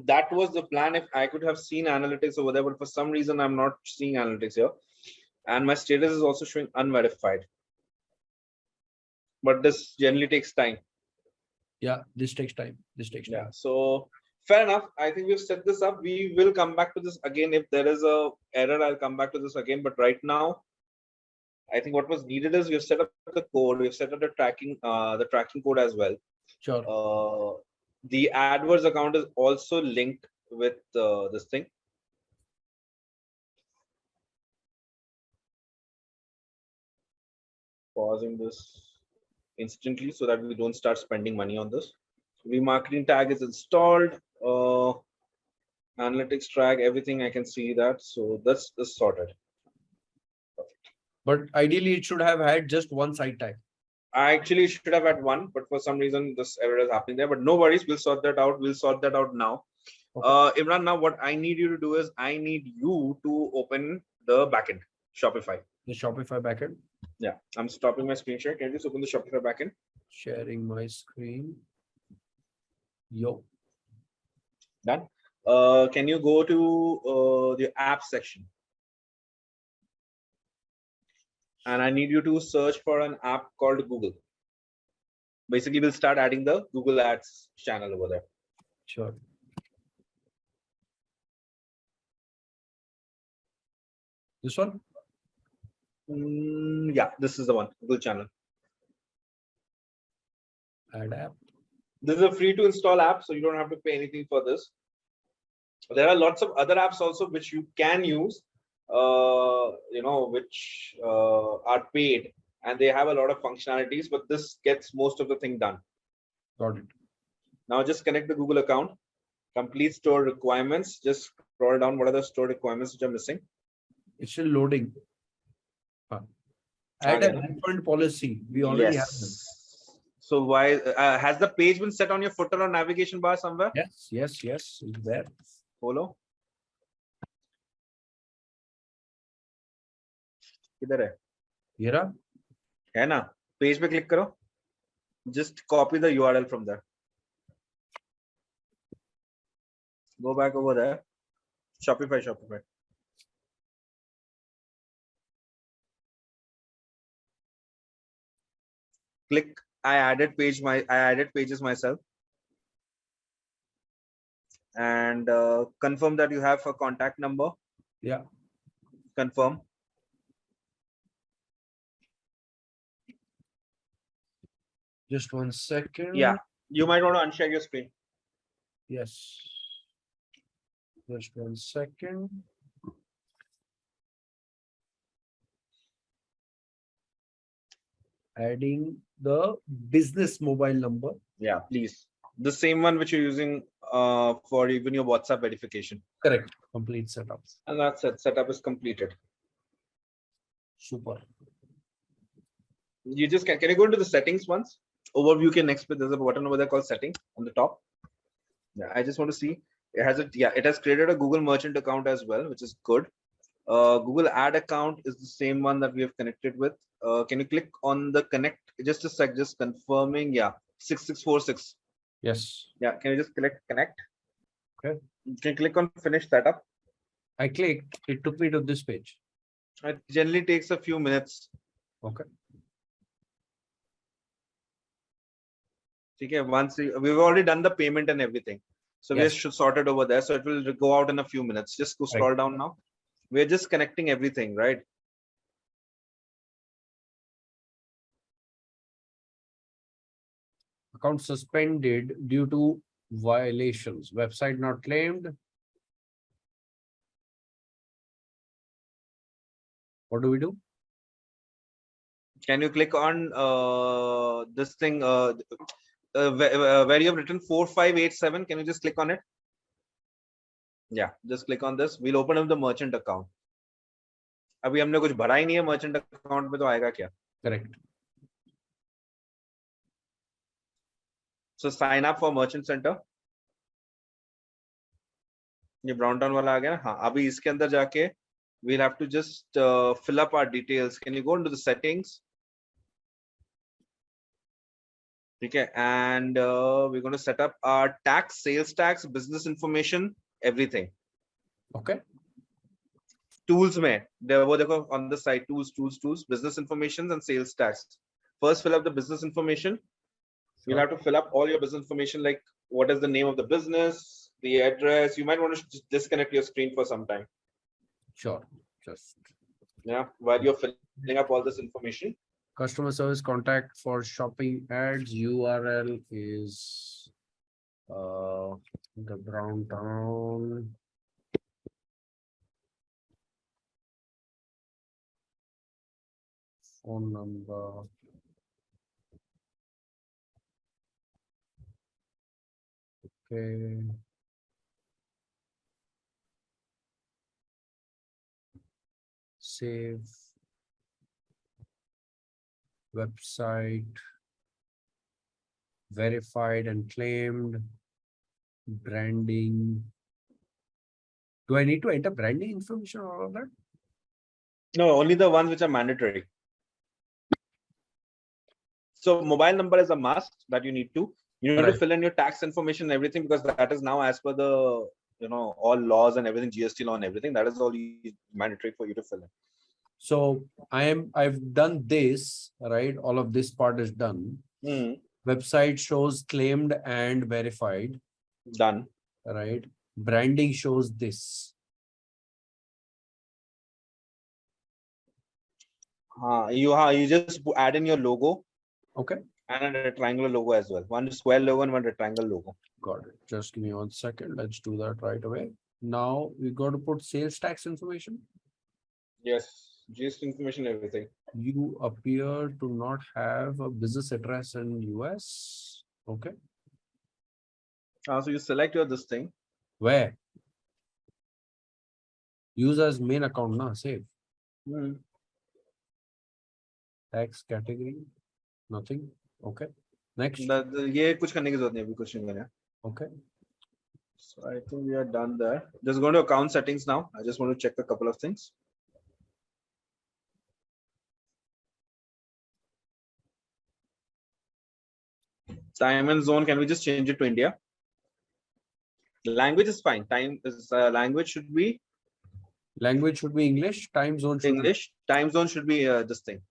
That was the plan. If I could have seen analytics over there, but for some reason I'm not seeing analytics here. And my status is also showing unverified. But this generally takes time. Yeah, this takes time. Yeah, so fair enough. I think we've set this up. We will come back to this again. If there is a error, I'll come back to this again. But right now, I think what was needed is we've set up the code, we've set up the tracking code as well. Sure. The AdWords account is also linked with this thing. Pausing this instantly so that we don't start spending money on this. Remarketing tag is installed. Analytics track, everything I can see that. So that's sorted. But ideally, it should have had just one site tag. I actually should have had one, but for some reason this error is happening there. But no worries, we'll sort that out. We'll sort that out now. Okay. Imran, now what I need you to do is I need you to open the backend, Shopify. The Shopify backend? Yeah, I'm stopping my screen share. Can you just open the Shopify backend? Sharing my screen. Yo. Done. Can you go to the app section? And I need you to search for an app called Google. Basically, we'll start adding the Google Ads channel over there. Sure. This one? Yeah, this is the one, Google channel. Add app. This is a free to install app, so you don't have to pay anything for this. There are lots of other apps also which you can use, which are paid, and they have a lot of functionalities, but this gets most of the thing done. Got it. Now just connect the Google account, complete store requirements. Just scroll down. What are the store requirements which are missing? It's still loading. Add a refund policy. We already have them. So why has the page been set on your footer or navigation bar somewhere? Yes. It's there. Follow. किधर है? ये रहा? है ना? Page पे click करो. Just copy the URL from there. Go back over there. Shopify. Click. I added pages myself. And confirm that you have a contact number. Yeah. Confirm. Just 1 second. Yeah, you might want to unshare your screen. Yes. Just 1 second. Adding the business mobile number. Yeah, please. The same one which you're using for even your WhatsApp verification. Correct. Complete setup. And that's it. Setup is completed. Super. You just can you go into the settings once? Overview can next, there's a button over there called settings on the top. Yeah, I just want to see it has it. Yeah, it has created a Google merchant account as well, which is good. Google ad account is the same one that we have connected with. Can you click on the connect? Just a sec, just confirming. Yeah, 6646. Yes. Yeah, can you just click connect? Okay. Can you click on finish setup? I clicked, it took me to this page. It generally takes a few minutes. Okay. Okay, we've already done the payment and everything. So we Yes. should sort it over there. So it will go out in a few minutes. Just go scroll down now. We're just connecting everything, right? Account suspended due to violations. Website not claimed. What do we do? Can you click on this thing where you have written 4587? Can you just click on it? Yeah, just click on this. We'll open up the merchant account. अभी हमने कुछ भरा ही नहीं है merchant account में तो आएगा क्या? Correct. So sign up for merchant center. ये brown down वाला आ गया ना? हाँ, अभी इसके अंदर जाके we'll have to just fill up our details. Can you go into the settings? Okay, and we're going to set up our tax, sales tax, business information, everything. Okay. Tools mein, on the side, tools, business information and sales tax. First, fill up the business information. You'll have to fill up all your business information, like what is the name of the business, the address. You might want to just disconnect your screen for some time. Sure. Just. Yeah, while you're filling up all this information. Customer service contact for shopping ads. URL is the brown town. Phone number. Okay. Save. Website. Verified and claimed. Branding. Do I need to enter branding information or all of that? No, only the ones which are mandatory. So mobile number is a must that you need to. You need to fill in your tax information and everything, because that is now as per the all laws and everything, GST law and everything. That is all mandatory for you to fill in. So I've done this, right? All of this part is done. Website shows claimed and verified. Done. Right. Branding shows this. You just add in your logo. Okay. And a triangular logo as well. One square logo and one rectangle logo. Got it. Just give me 1 second. Let's do that right away. Now we got to put sales tax information. Yes, GST information, everything. You appear to not have a business address in US. Okay. So you select this thing. Where? User's main account, na, save. Tax category, nothing. Okay. Next. ये कुछ करने की जरूरत नहीं, अभी कुछ नहीं करना. Okay. So I think we are done there. Just go to account settings now. I just want to check a couple of things. Time and zone, can we just change it to India? Language is fine. Time is language should be English. Time zone should English. Time zone should be this thing,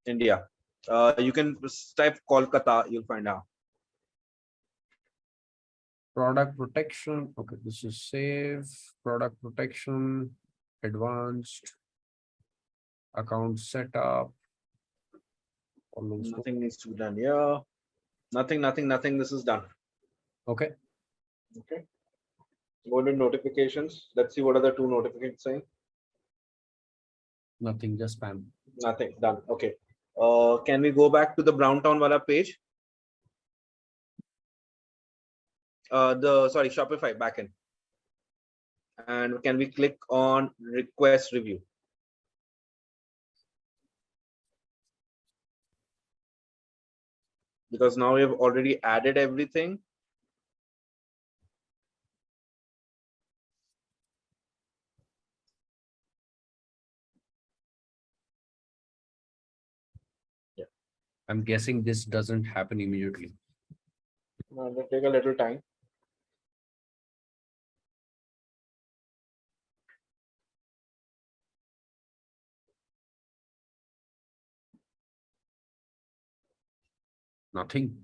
India. You can type Kolkata, you'll find out. Product protection. Okay, this is save. Product protection, advanced, account setup. Nothing needs to be done here. Nothing. This is done. Okay. Okay. Go to notifications. Let's see what are the two notifications saying. Nothing, just spam. Nothing, done. Okay. Can we go back to the brown town wala page? Shopify backend. And can we click on request review? Because now we have already added everything. I'm guessing this doesn't happen immediately. It'll take a little time. Nothing.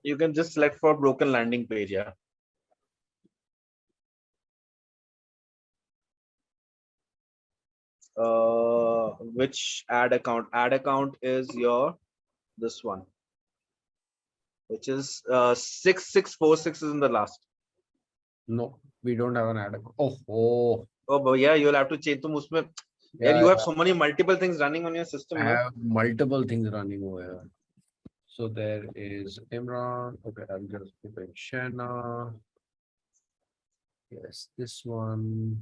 You can just select for broken landing page, yeah. Which ad account? Ad account is your this one, which is 6646 is in the last. No, we don't have an ad account. Oh. Oh, but yeah, you'll have to change. Yeah, You have so many multiple things running on your system. I No? have multiple things running over here. So there is Imran. Okay, I'm just keeping Shana. Yes, this one.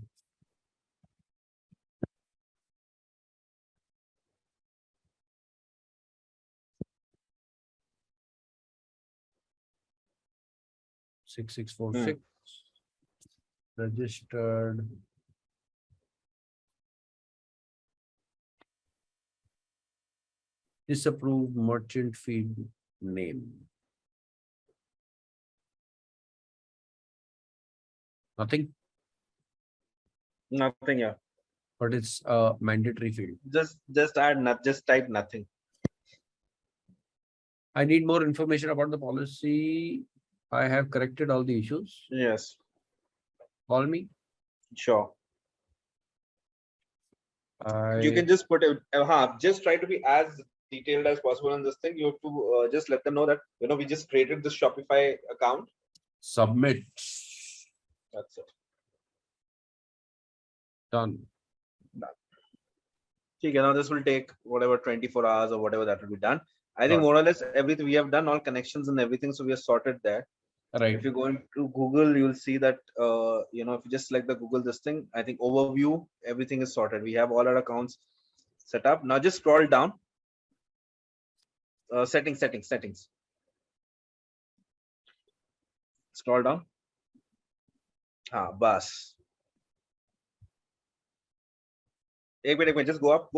Six six four six registered. Disapproved merchant feed name. Nothing, Nothing, yeah. but it's a mandatory field. Just add not just type nothing. I need more information about the policy. I have corrected all the issues. Yes, Call me. sure. You I can just put it. Just try to be as detailed as possible on this thing. You have to just let them know that we just created this Shopify account. submit. That's it. Done. Okay, now this will take whatever 24 hours or whatever that will be done. I think Got it. more or less everything we have done, all connections and everything, so we are sorted there. Right. If you go into Google, you'll see that if you just select the Google this thing, I think overview, everything is sorted. We have all our accounts set up. Now just scroll down. Settings. Scroll down. Bus. एक minute, just go up.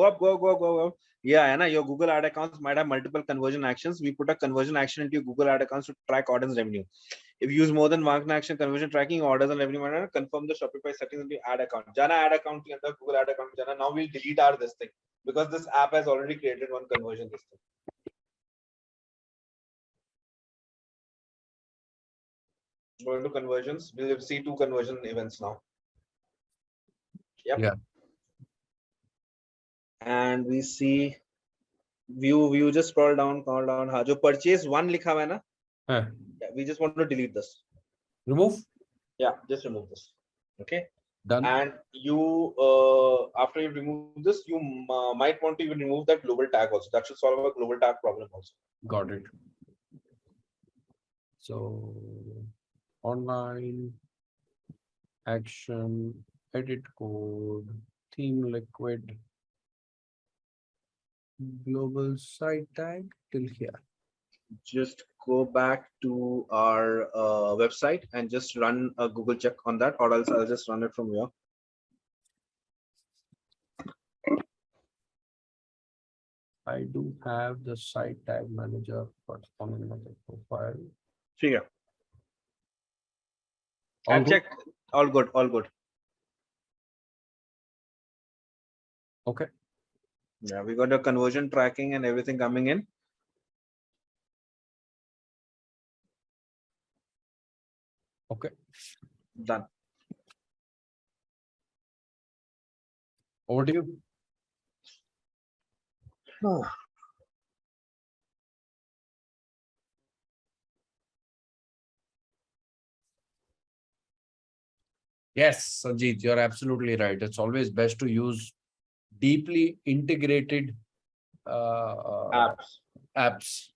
Yeah, Anna, your Google ad accounts might have multiple conversion actions. We put a conversion action into your Google ad accounts to track audience revenue. If you use more than one action, conversion tracking, orders and revenue manner, confirm the Shopify settings in the ad account. Jana ad account ke andar, Google ad account. Jana, now we'll delete our this thing because this app has already created one conversion this thing. Go into conversions. We'll see 2 conversion events now. Yep. Yeah. And we see view. Just scroll down. हाँ, जो purchase 1 लिखा हुआ है ना? Yeah, we just want to delete this. remove. Yeah, just remove this. Okay. Done. And you after you remove this, you might want to even remove that global tag also. That should solve a global tag problem also. Got it. So online action, edit code, theme liquid, global site tag till here. Just go back to our website and just run a Google check on that, or else I'll just run it from here. I do have the site tag manager corresponding with the profile. Here. All And good? check. All good. Okay. Yeah, we got the conversion tracking and everything coming in. Okay. Done. Over to you. Yes, Sanjeet, you're absolutely right. It's always best to use deeply integrated apps.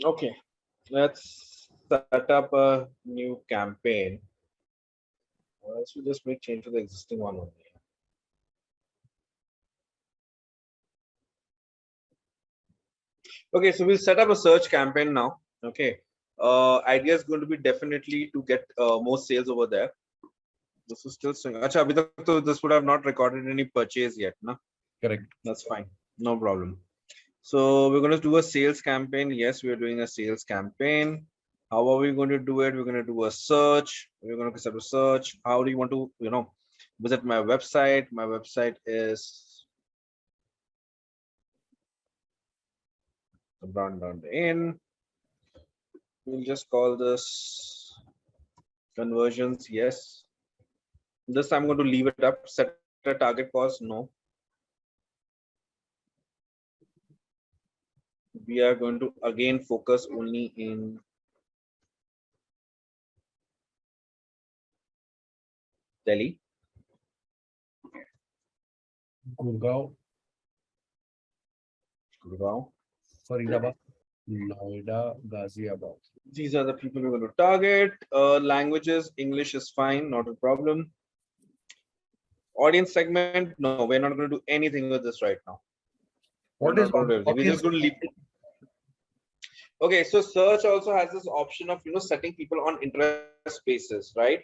Okay, let's set up a new campaign. Let's just make change to the existing one only. Okay, so we'll set up a search campaign now. Okay. Idea is going to be definitely to get more sales over there. This is still swing. Acha, abhi tak to this would have not recorded any purchase yet, na? Correct. That's fine. No problem. So we're going to do a sales campaign. Yes, we're doing a sales campaign. How are we going to do it? We're going to do a search. We're going to set a search. How do you want to, visit my website? My website is down in. We'll just call this conversions. Yes. This I'm going to leave it up. Set a target cost. No. We are going to again focus only in Delhi. Gurgaon, Gurgaon. Faridabad, Noida, Ghaziabad. These are the people we're going to target. Languages, English is fine, not a problem. Audience segment, no, we're not going to do anything with this right now. What We're is not going to do anything. We're just going to leave. Okay, so search also has this option of setting people on interest spaces, right?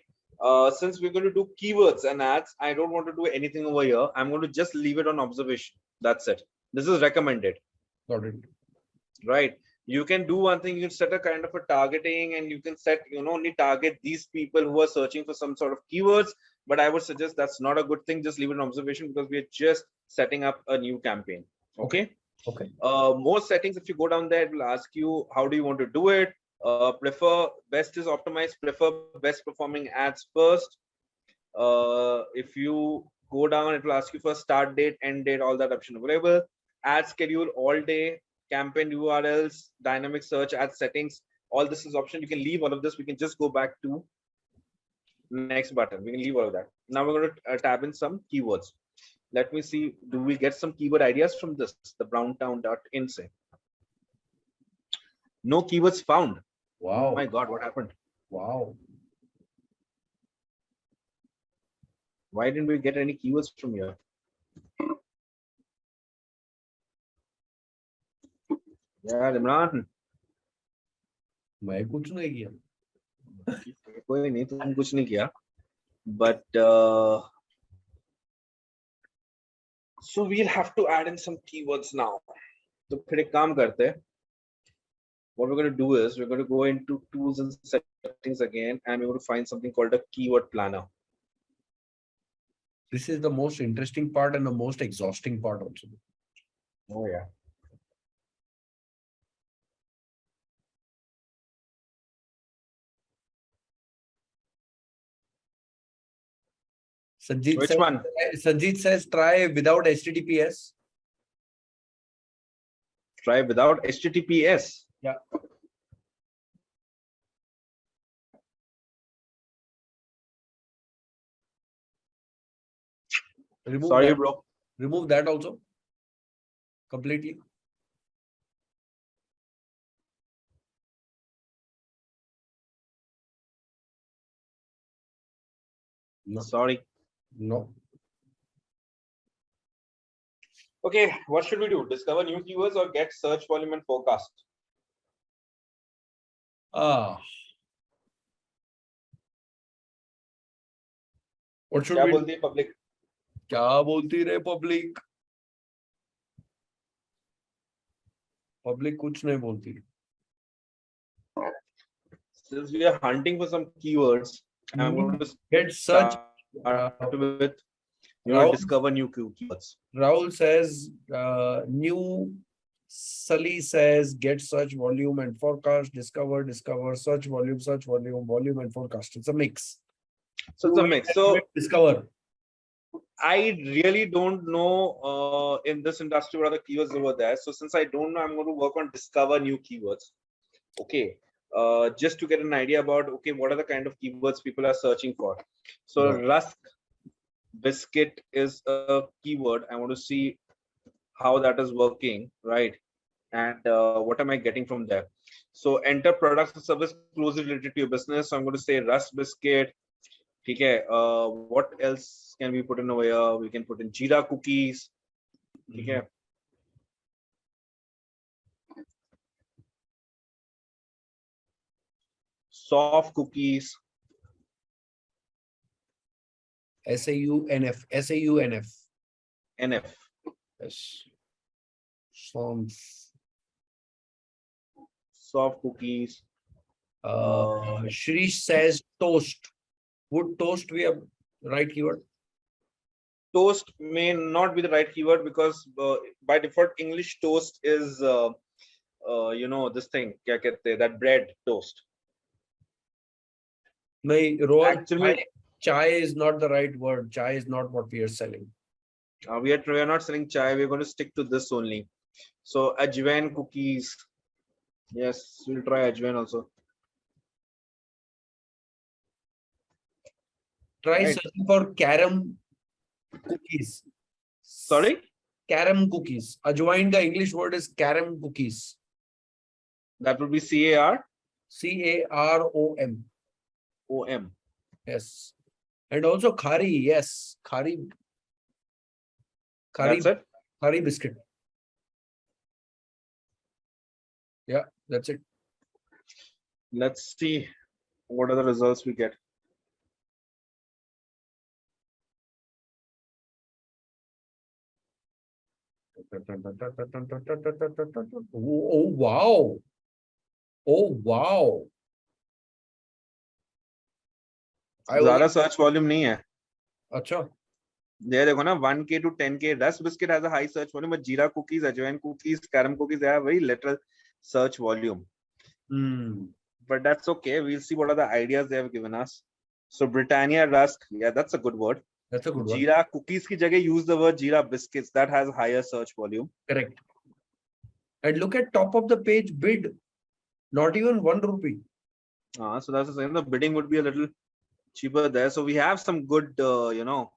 Since we're going to do keywords and ads, I don't want to do anything over here. I'm going to just leave it on observation. That's it. This is recommended. Got it. Right. You can do one thing. You can set a kind of a targeting, and you can set only target these people who are searching for some sort of keywords. But I would suggest that's not a good thing. Just leave it in observation because we are just setting up a new campaign. Okay. Okay. More settings, if you go down there, it will ask you how do you want to do it. Prefer best is optimized. Prefer best performing ads first. If you go down, it will ask you for start date, end date, all that option available. Ad schedule all day, campaign URLs, dynamic search, ad settings. All this is option. You can leave all of this. We can just go back to next button. We can leave all of that. Now we're going to tab in some keywords. Let me see. Do we get some keyword ideas from this? The browntown.in say. No keywords found. Wow. Oh my God, what happened? Wow. Why didn't we get any keywords from here? Yeah, Imran. मैं कुछ नहीं किया. कोई नहीं, तुम कुछ नहीं किया. But so we'll have to add in some keywords now. So फिर एक काम करते हैं. What we're going to do is we're going to go into tools and settings again, and we're going to find something called a keyword planner. This is the most interesting part and the most exhausting part also. Oh yeah. Sanjeet says try without HTTPS. Try without HTTPS. Yeah. Sorry, bro. Remove that also completely. No. Sorry. No. Okay, what should we do? Discover new keywords or get search volume and forecast? What should क्या we बोलती है public? क्या बोलती रे public? Public कुछ नहीं बोलती. Since we are hunting for some keywords, I'm going to get search with discover new keywords. Rahul says new. Sully says get search volume and forecast. Discover search volume and forecast. It's a mix. So it's a mix. So discover. I really don't know in this industry what are the keywords over there. So since I don't know, I'm going to work on discover new keywords. Okay. Just to get an idea about what are the kind of keywords people are searching for. So Rusk biscuit is a keyword. I want to see how that is working, right? And what am I getting from there? So enter products and service closely related to your business. So I'm going to say Rusk biscuit. Okay. What else can we put in over here? We can put in Jira cookies. Okay. soft cookies. SAUNF. SAUNF. NF. Yes. Sounds. Soft cookies. Shrish says toast. Would toast be a right keyword? Toast may not be the right keyword because by default English toast is you know this thing kya kehte hain, that bread toast. No, Rohan, Actually, chai is not the right word. Chai is not what we are selling. we are not selling chai. We're going to stick to this only. So ajwain cookies. Yes, we'll try ajwain also. Try Right. searching for carom cookies. Sorry? Carom cookies. Ajwain ka English word is carom cookies. That would be CAR CAROM. OM. Yes. And also khari. Yes. Khari. That's it. Khari biscuit. Yeah, that's it. Let's see what are the results we get. Oh wow. Oh wow. ज़्यादा search volume नहीं है. अच्छा. ये देखो ना 1K to 10K. Rusk biscuit has a high search volume, but jeera cookies, ajwain cookies, carom cookies they have very little search volume. But that's okay. We'll see what are the ideas they have given us. So Britannia Rusk, yeah, that's a good word. That's a good one. Jeera cookies की जगह use the word jeera biscuits. That has higher search volume. Correct. And look at top of the page bid. Not even 1 rupee. So that's the same. The bidding would be a little cheaper there. So we have some good, you know,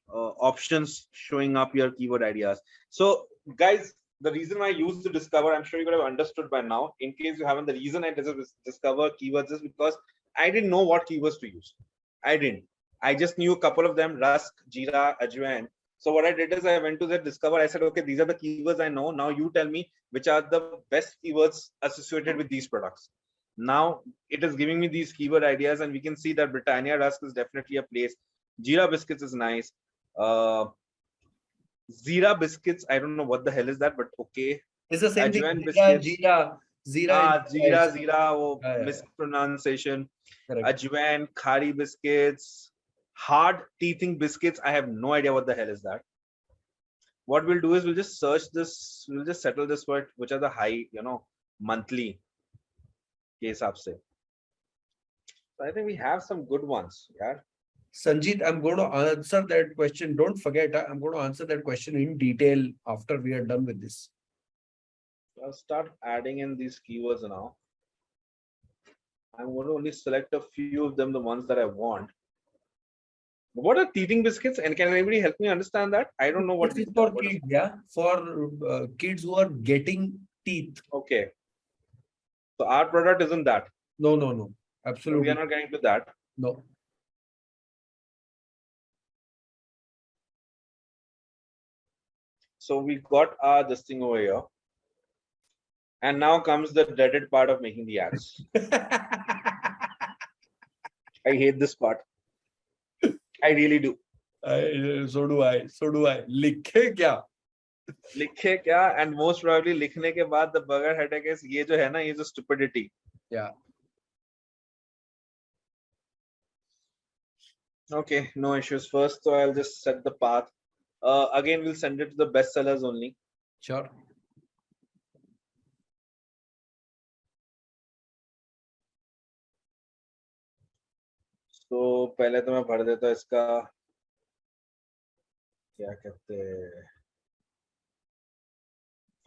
options showing up your keyword ideas. So guys, the reason why I used to discover, I'm sure you could have understood by now. In case you haven't, the reason I discover keywords is because I didn't know what keywords to use. I didn't. I just knew a couple of them: Rusk, Jeera, Ajwain. So what I did is I went to the Discover. I said, okay, these are the keywords I know. Now you tell me which are the best keywords associated with these products. Now it is giving me these keyword ideas, and we can see that Britannia Rusk is definitely a place. Jeera biscuits is nice. Zeera biscuits, I don't know what the hell is that, but okay. It's the same Ajwain thing. biscuits. Jeera. Oh, mispronunciation. Correct. Ajwain, khari biscuits, hard teething biscuits. I have no idea what the hell is that. What we'll do is we'll just search this. We'll just settle this word, which are the high, you know, monthly case up say. So I think we have some good ones. Yeah. Sanjeet, I'm going to answer that question. Don't forget, I'm going to answer that question in detail after we are done with this. I'll start adding in these keywords now. I'm going to only select a few of them, the ones that I want. What are teething biscuits? And can anybody help me understand that? I don't know what this is for kids. Yeah, for kids who are getting teeth. Okay. So our product isn't that. No. Absolutely. So we are not getting to that. No. So we got this thing over here. And now comes the dreaded part of making the ads. I hate this part. I really do. So do I. लिखे क्या? And most probably लिखने के बाद the bugger headache is ये जो है ना, ये जो stupidity. Yeah. Okay, no issues. First, so I'll just set the path. Again, we'll send it to the bestsellers only. Sure. तो पहले तो मैं भर देता इसका क्या कहते हैं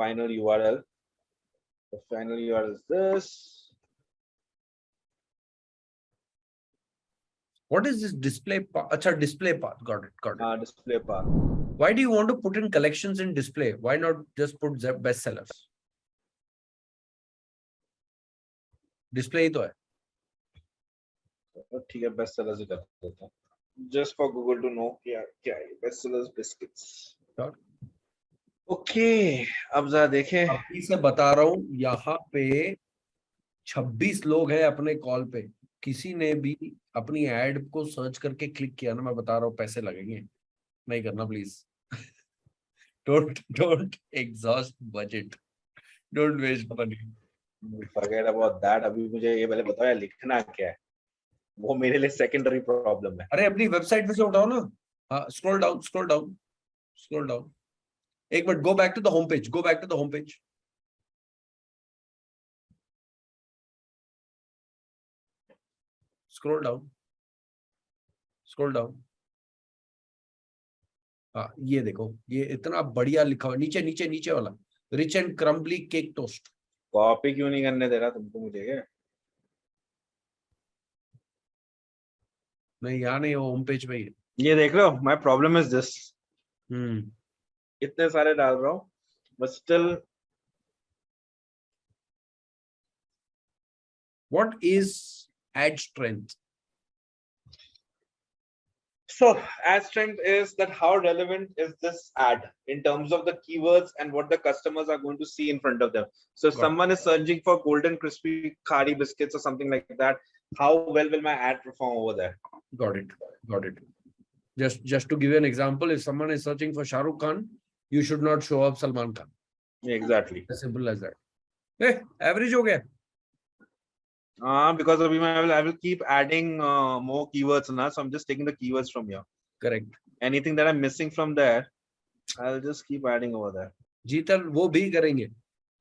final URL. The final URL is this. What is this display path? Acha, display path. Got it. Display path. Why do you want to put in collections in display? Why not just put bestsellers? Display ही तो है. ठीक है, bestsellers ही कर देता हूँ. Just for Google to know क्या है bestsellers biscuits. Sure. Okay, अब जरा देखें. अभी से बता रहा हूँ, यहाँ पे 26 लोग हैं अपने कॉल पे. किसी ने भी अपनी एड को सर्च करके क्लिक किया ना, मैं बता रहा हूँ पैसे लगेंगे, नहीं करना please. Don't exhaust budget, don't waste money. Forget about that. अभी मुझे ये पहले बताओ यार लिखना क्या है, वो मेरे लिए सेकेंडरी प्रॉब्लम है। अरे अपनी वेबसाइट पे से उठाओ ना। हाँ, scroll down, scroll down, scroll down. एक minute, go back to the home page, go back to the home page. Scroll down, scroll down. हाँ, ये देखो, ये इतना बढ़िया लिखा हुआ, नीचे नीचे नीचे वाला, rich and crumbly cake toast. Copy क्यों नहीं करने दे रहा तुमको मुझे क्या? नहीं, यहाँ नहीं, होम पेज पे ही है। ये देख लो, माय प्रॉब्लम इज दिस, हम्म। इतने सारे डाल रहा हूँ but still. What is ad strength? So ad strength is that how relevant is this ad in terms of the keywords and what the customers are going to see in front of them. So if Got it. someone is searching for golden crispy khari biscuits or something like that, how well will my ad perform over there? Got it. Got it. Just to give you an example, if someone is searching for Shah Rukh Khan, you should not show up Salman Khan. Exactly. As simple as that. Hey, average हो गया. Because I will keep adding more keywords now, so I'm just taking the keywords from here. Correct. Anything that I'm missing from there, I'll just keep adding over there. जीतल वो भी करेंगे.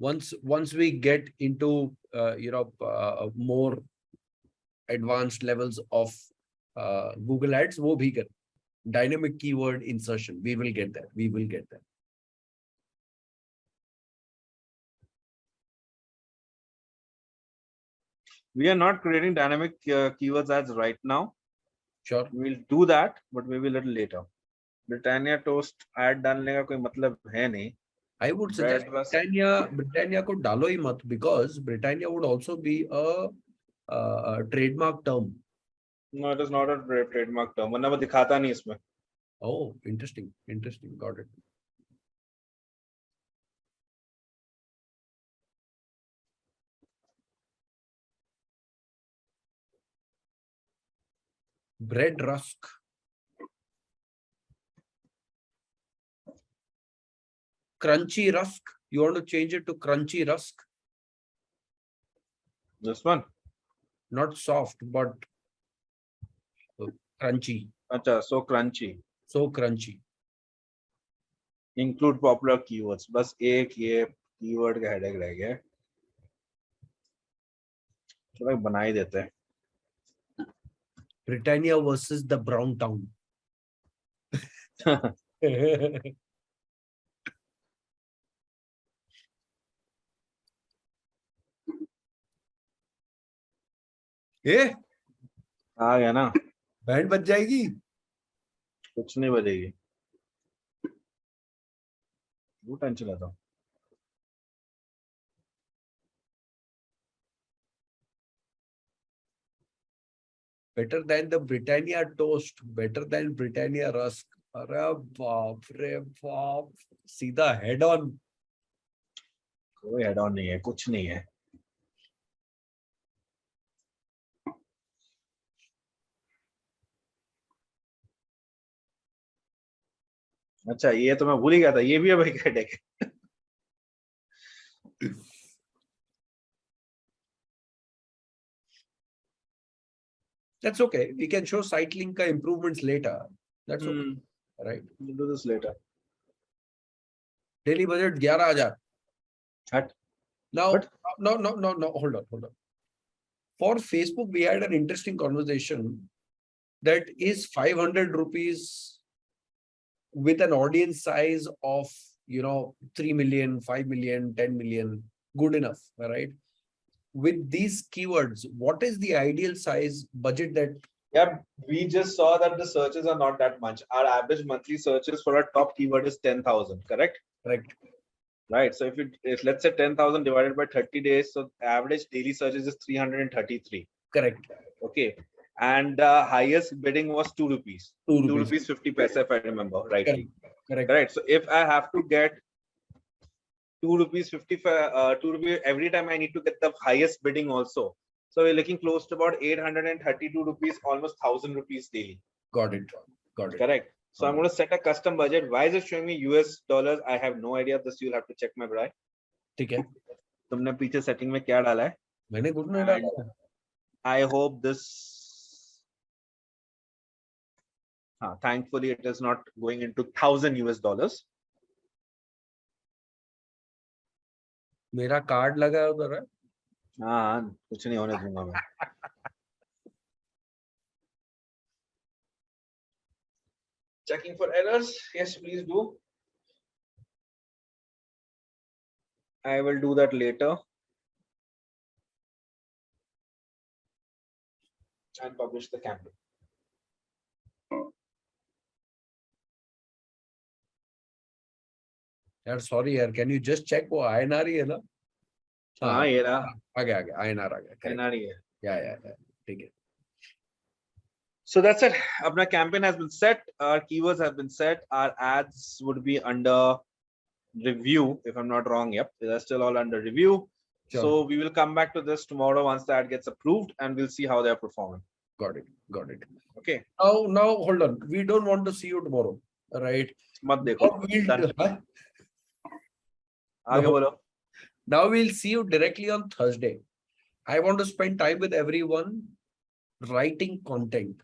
Once we get into more advanced levels of Google Ads, वो भी कर. Dynamic keyword insertion, we will get there. We will get there. We are not creating dynamic keywords ads right now. Sure. We'll do that, but maybe a little later. Britannia toast ad डालने का कोई मतलब है नहीं. I would suggest Britannia को डालो ही मत, because Britannia would also be a trademark term. No, it is not a trademark term. वरना वो दिखाता नहीं इसमें. Oh, interesting, interesting. Got it. Bread rusk. Crunchy rusk. You want to change it to crunchy rusk? This one? Not soft, but crunchy. अच्छा, so crunchy. So crunchy. Include popular keywords. बस एक ये keyword का headache रह गया. चलो बना ही देते हैं. Britannia versus the Brown Town. ए, आ गया ना? बैंड बज जाएगी. कुछ नहीं बजेगी. वो टेंशन लेता हूँ. Better than the Britannia toast, better than Britannia rusk. अरे बाप रे बाप, सीधा हेड ऑन. कोई हेड ऑन नहीं है, कुछ नहीं है. अच्छा, ये तो मैं भूल ही गया था, ये भी है भाई headache. That's okay. We can show site link ka improvements later. That's okay. Right. We'll do this later. Daily budget 11,000. What? Now, What? no. Hold on. For Facebook, we had an interesting conversation that is 500 rupees with an audience size of 3 million, 5 million, 10 million, good enough, right? With these keywords, what is the ideal size budget that? Yeah, we just saw that the searches are not that much. Our average monthly searches for a top keyword is 10,000, correct? Correct. Right. So if let's say 10,000 divided by 30 days, so average daily searches is 333. Correct. Okay. And the highest bidding was 2 rupees. 2 rupees 50 paise, if I remember rightly. Correct. So if I have to get 2 rupees 55, 2 rupees every time, I need to get the highest bidding also. So we're looking close to about 832 rupees, almost 1,000 rupees daily. Got it. Got it. Correct. So I'm going to set a custom budget. Why is it showing me US dollars? I have no idea. This you'll have to check, my brother. ठीक है. तुमने पीछे setting में क्या डाला है? मैंने कुछ नहीं डाला. I hope this. Thankfully, it is not going into 1,000 US dollars. मेरा कार्ड लगा है उधर है. हाँ, कुछ नहीं होने दूंगा मैं. Checking for errors. Yes, please do. I will do that later. And publish the campaign. यार sorry यार, can you just check वो INR ही है ना? हाँ ये रहा. आ गया INR आ गया. INR ही है. Yeah. ठीक है. So that's it. Our campaign has been set. Our keywords have been set. Our ads would be under review, if I'm not wrong. Yep, they're still all under review. Sure. So we will come back to this tomorrow once the ad gets approved, and we'll see how they're performing. Got it. Okay. Now hold on. We don't want to see you tomorrow, right? मत देखो. Now we'll see you directly on Thursday. I want to spend time with everyone writing content.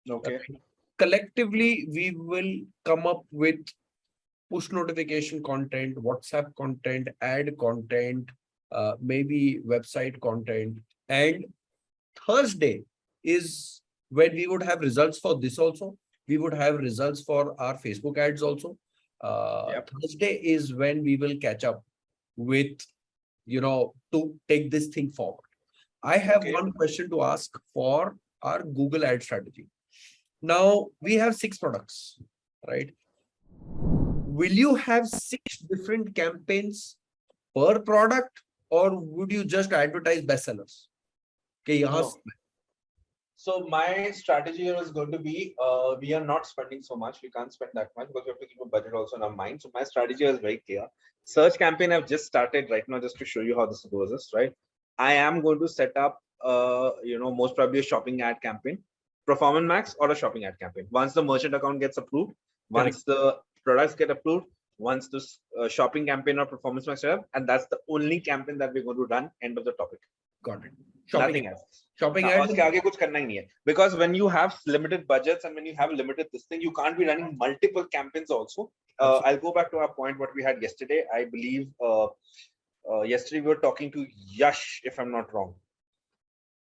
Okay. Collectively, we will come up with push notification content, WhatsApp content, ad content, maybe website content. And Thursday is when we would have results for this also. We would have results for our Facebook ads also. Thursday is when we will catch up with, to take this thing forward. I have one question to ask for our Google ad strategy. Now we have 6 products, right? Will you have 6 different campaigns per product, or would you just advertise bestsellers? Okay, So my strategy here is going to be, we are not spending so much. We can't spend that much because we have to keep a budget also in our mind. So my strategy is very clear. Search campaign I've just started right now just to show you how this goes, right? I am going to set up, most probably a shopping ad campaign, Performance Max or a shopping ad campaign. Once the merchant account gets approved, once the products get approved, once this shopping campaign or Performance Max, and that's the only campaign that we're going to run. End of the topic. Got it. Nothing else. Shopping ads. Because when you have limited budgets and when you have limited this thing, you can't be running multiple campaigns also. I'll go back to our point what we had yesterday. I believe yesterday we were talking to Yash, if I'm not wrong.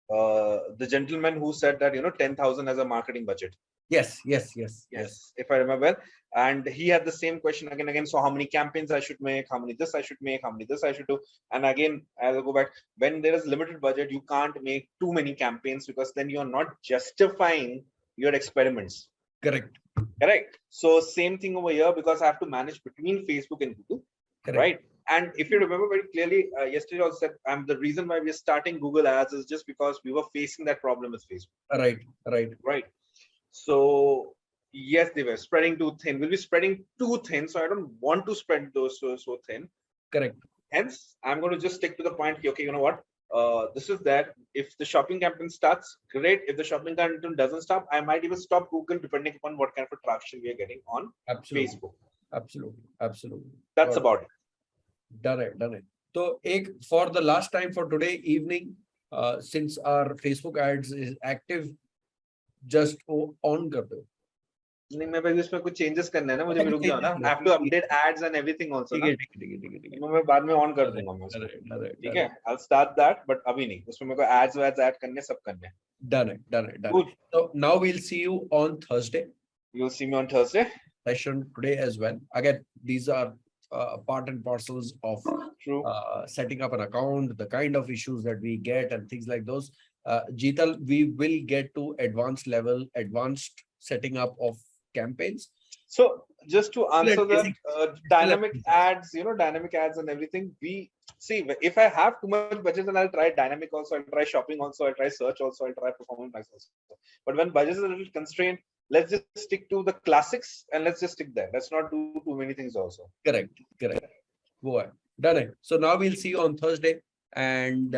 The gentleman who said that 10,000 as a marketing budget. Yes. If I remember well. And he had the same question again. So how many campaigns I should make, how many this I should make, how many this I should do. And again, I'll go back. When there is limited budget, you can't make too many campaigns because then you're not justifying your experiments. Correct. So same thing over here, because I have to manage between Facebook and Google. Correct. Right. And if you remember very clearly, yesterday I said the reason why we're starting Google ads is just because we were facing that problem with Facebook. Right. So yes, they were spreading too thin. We'll be spreading too thin. So I don't want to spread those so thin. Correct. Hence, I'm going to just stick to the point. Okay, you know what? This is that. If the shopping campaign starts, great. If the shopping campaign doesn't stop, I might even stop Google depending upon what kind of traction we are getting on Facebook. Absolutely. That's about it. Done it. So, for the last time for today evening, since our Facebook ads is active, just on kar do. नहीं मैं भाई इसमें कुछ changes करना है ना मुझे भी रुक जाओ ना. I have to update ads and everything also ना. ठीक है मैं बाद में on कर दूंगा मैं उसको. ठीक है. I'll start that, but अभी नहीं. उसमें मेरे को ads add करने सब करने. Done it. Good. So now we'll see you on Thursday. You'll see me on Thursday. Session today as well. Again, these are part and parcels of setting up an account, the kind of issues that we get and things like those. Jeetal, we will get to advanced setting up of campaigns. So just to answer that, dynamic ads, dynamic ads and everything, we see if I have too much budget, then I'll try dynamic also, I'll try shopping also, I'll try search also, I'll try performance also. But when budget is a little constrained, let's just stick to the classics and let's just stick there. Let's not do too many things also. Correct. Go ahead. Done it. So now we'll see you on Thursday. And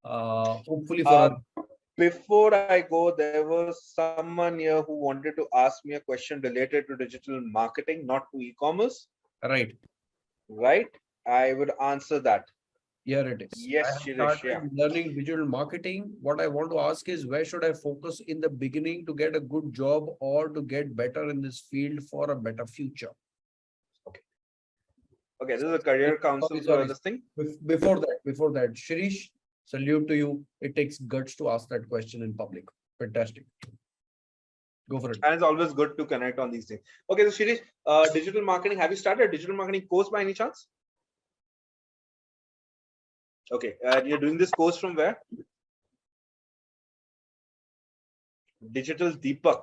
Hopefully for our Before I go, there was someone here who wanted to ask me a question related to digital marketing, not to e-commerce, right. right? I would answer that. Here it is. I Yes, have Shirish, yeah. started learning digital marketing. What I want to ask is where should I focus in the beginning to get a good job or to get better in this field for a better future? Okay. Okay, this is a career council Sorry. this thing. Before that, Shirish, salute to you. It takes guts to ask that question in public. Fantastic. Go for it. And it's always good to connect on these things. Okay, so Shirish, digital marketing, have you started a digital marketing course by any chance? Okay, you're doing this course from where? Digital Deepak,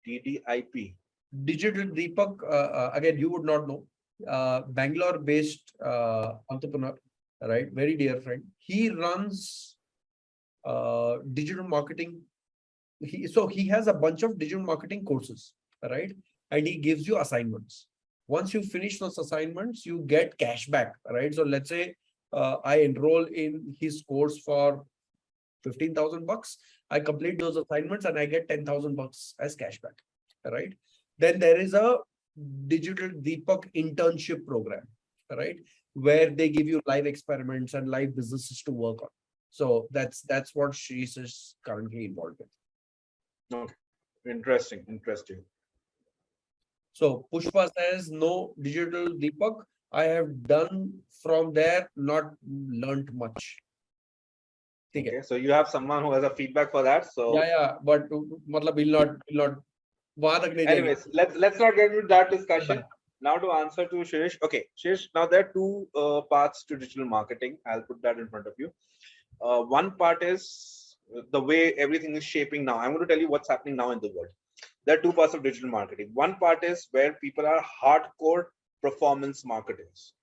DDIP. Digital Deepak, again, you would not know. Bangalore-based entrepreneur, right? Very dear friend. He runs digital marketing. So he has a bunch of digital marketing courses, right? And he gives you assignments. Once you finish those assignments, you get cash back, right? So let's say I enroll in his course for 15,000 bucks. I complete those assignments and I get 10,000 bucks as cashback, right? Then there is a digital Deepak internship program, right? Where they give you live experiments and live businesses to work on. So that's what she is currently involved with. Okay, interesting, interesting. So Pushpa says no digital Deepak. I have done from there, not learned much. Okay, so you have someone who has a feedback for that. So yeah, but matlab will not anyways, let's not get into that discussion. Now to answer to Shirish. Okay, Shirish, now there are two parts to digital marketing. I'll put that in front of you. One part is the way everything is shaping now. I'm going to tell you what's happening now in the world. There are two parts of digital marketing. One part is where people are hardcore performance marketers.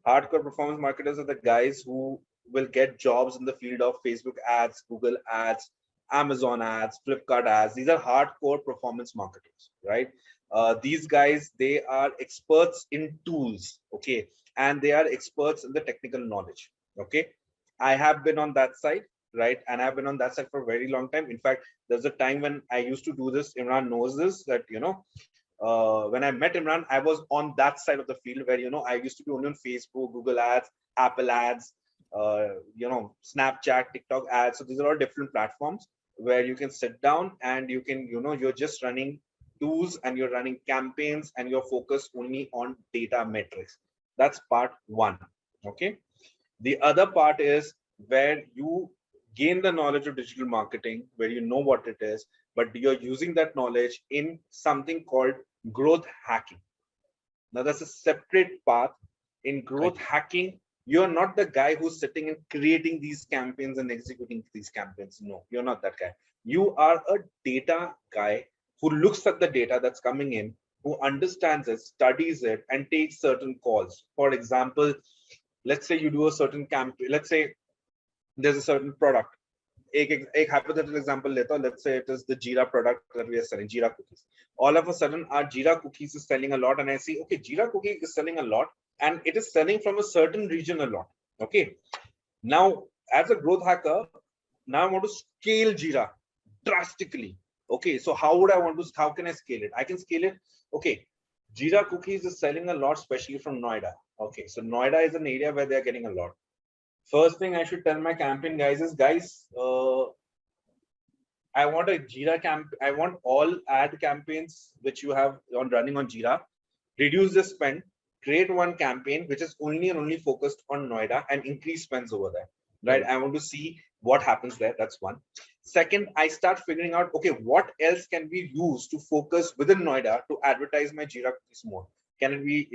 Hardcore performance marketers are the guys who will get jobs in the field of Facebook ads, Google ads, Amazon ads, Flipkart ads. These are hardcore performance marketers, right? These guys, they are experts in tools, okay, and they are experts in the technical knowledge, okay. I have been on that side, right, and I've been on that side for a very long time. In fact, there's a time when I used to do this. Imran knows this, that when I met Imran, I was on that side of the field where I used to be only on Facebook, Google ads, Apple ads, Snapchat, TikTok ads. So these are all different platforms where you can sit down and you can, you're just running tools and you're running campaigns and you're focused only on data metrics. That's part one. Okay. The other part is where you gain the knowledge of digital marketing, where you know what it is, but you're using that knowledge in something called growth hacking. Now, that's a separate path. In growth hacking, you're not the guy who's sitting and creating these campaigns and executing these campaigns. No, you're not that guy. You are a data guy who looks at the data that's coming in, who understands it, studies it, and takes certain calls. For example, let's say you do a certain campaign. Let's say there's a certain product. एक hypothetical example let's say it is the Jira product that we are selling, Jira cookies. All of a sudden our Jira cookies is selling a lot, and I see, okay, Jira cookie is selling a lot and it is selling from a certain region a lot. Okay, now as a growth hacker, now I want to scale Jira drastically. Okay, so how can I scale it? I can scale it. Okay, Jira cookies is selling a lot, especially from Noida. Okay, so Noida is an area where they're getting a lot. First thing I should tell my campaign guys is, guys, I want a Jira I want all ad campaigns which you have on running on Jira. Reduce the spend, create one campaign which is only and only focused on Noida and increase spends over there. Right? I want to see what happens there. That's one. Second, I start figuring out, okay, what else can we use to focus within Noida to advertise my Jira cookies more? Can it be,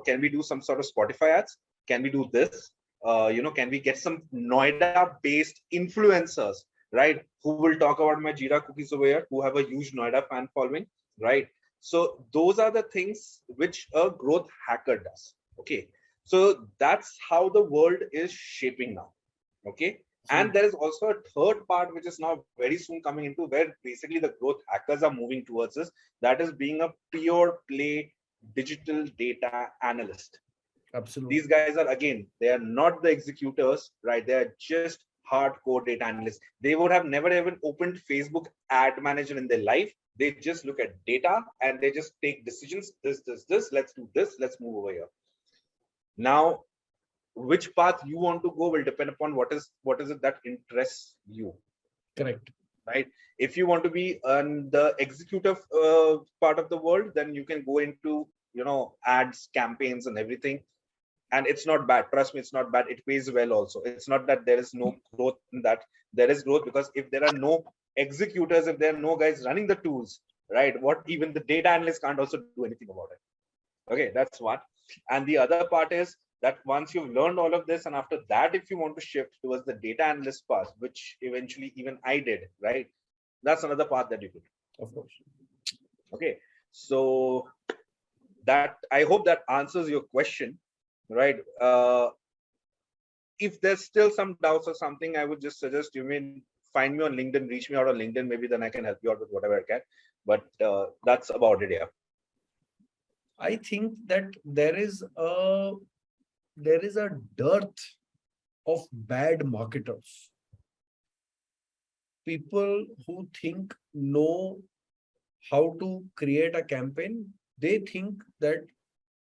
can we do some sort of Spotify ads? Can we do this? Can we get some Noida-based influencers, right, who will talk about my Jira cookies over here, who have a huge Noida fan following, right? So those are the things which a growth hacker does. Okay, so that's how the world is shaping now. Okay, and there is also a third part which is now very soon coming into, where basically the growth hackers are moving towards this. That is being a pure play digital data analyst. Absolutely. These guys are, again, they are not the executors, right? They are just hardcore data analysts. They would have never even opened Facebook ad manager in their life. They just look at data and they just take decisions. This, let's do this, let's move over here. Now, which path you want to go will depend upon what is it that interests you. Correct. Right? If you want to be on the executive part of the world, then you can go into, ads, campaigns, and everything. And it's not bad. Trust me, it's not bad. It pays well also. It's not that there is no growth in that. There is growth, because if there are no executors, if there are no guys running the tools, right? What even the data analysts can't also do anything about it. Okay, that's one. And the other part is that once you've learned all of this, and after that, if you want to shift towards the data analyst path, which eventually even I did, right? That's another path that you could. Of course. Okay, so that, I hope that answers your question, right? If there's still some doubts or something, I would just suggest you may find me on LinkedIn, reach me out on LinkedIn. Maybe then I can help you out with whatever I can. But that's about it. Yeah. I think that there is a dearth of bad marketers. People who know how to create a campaign, they think that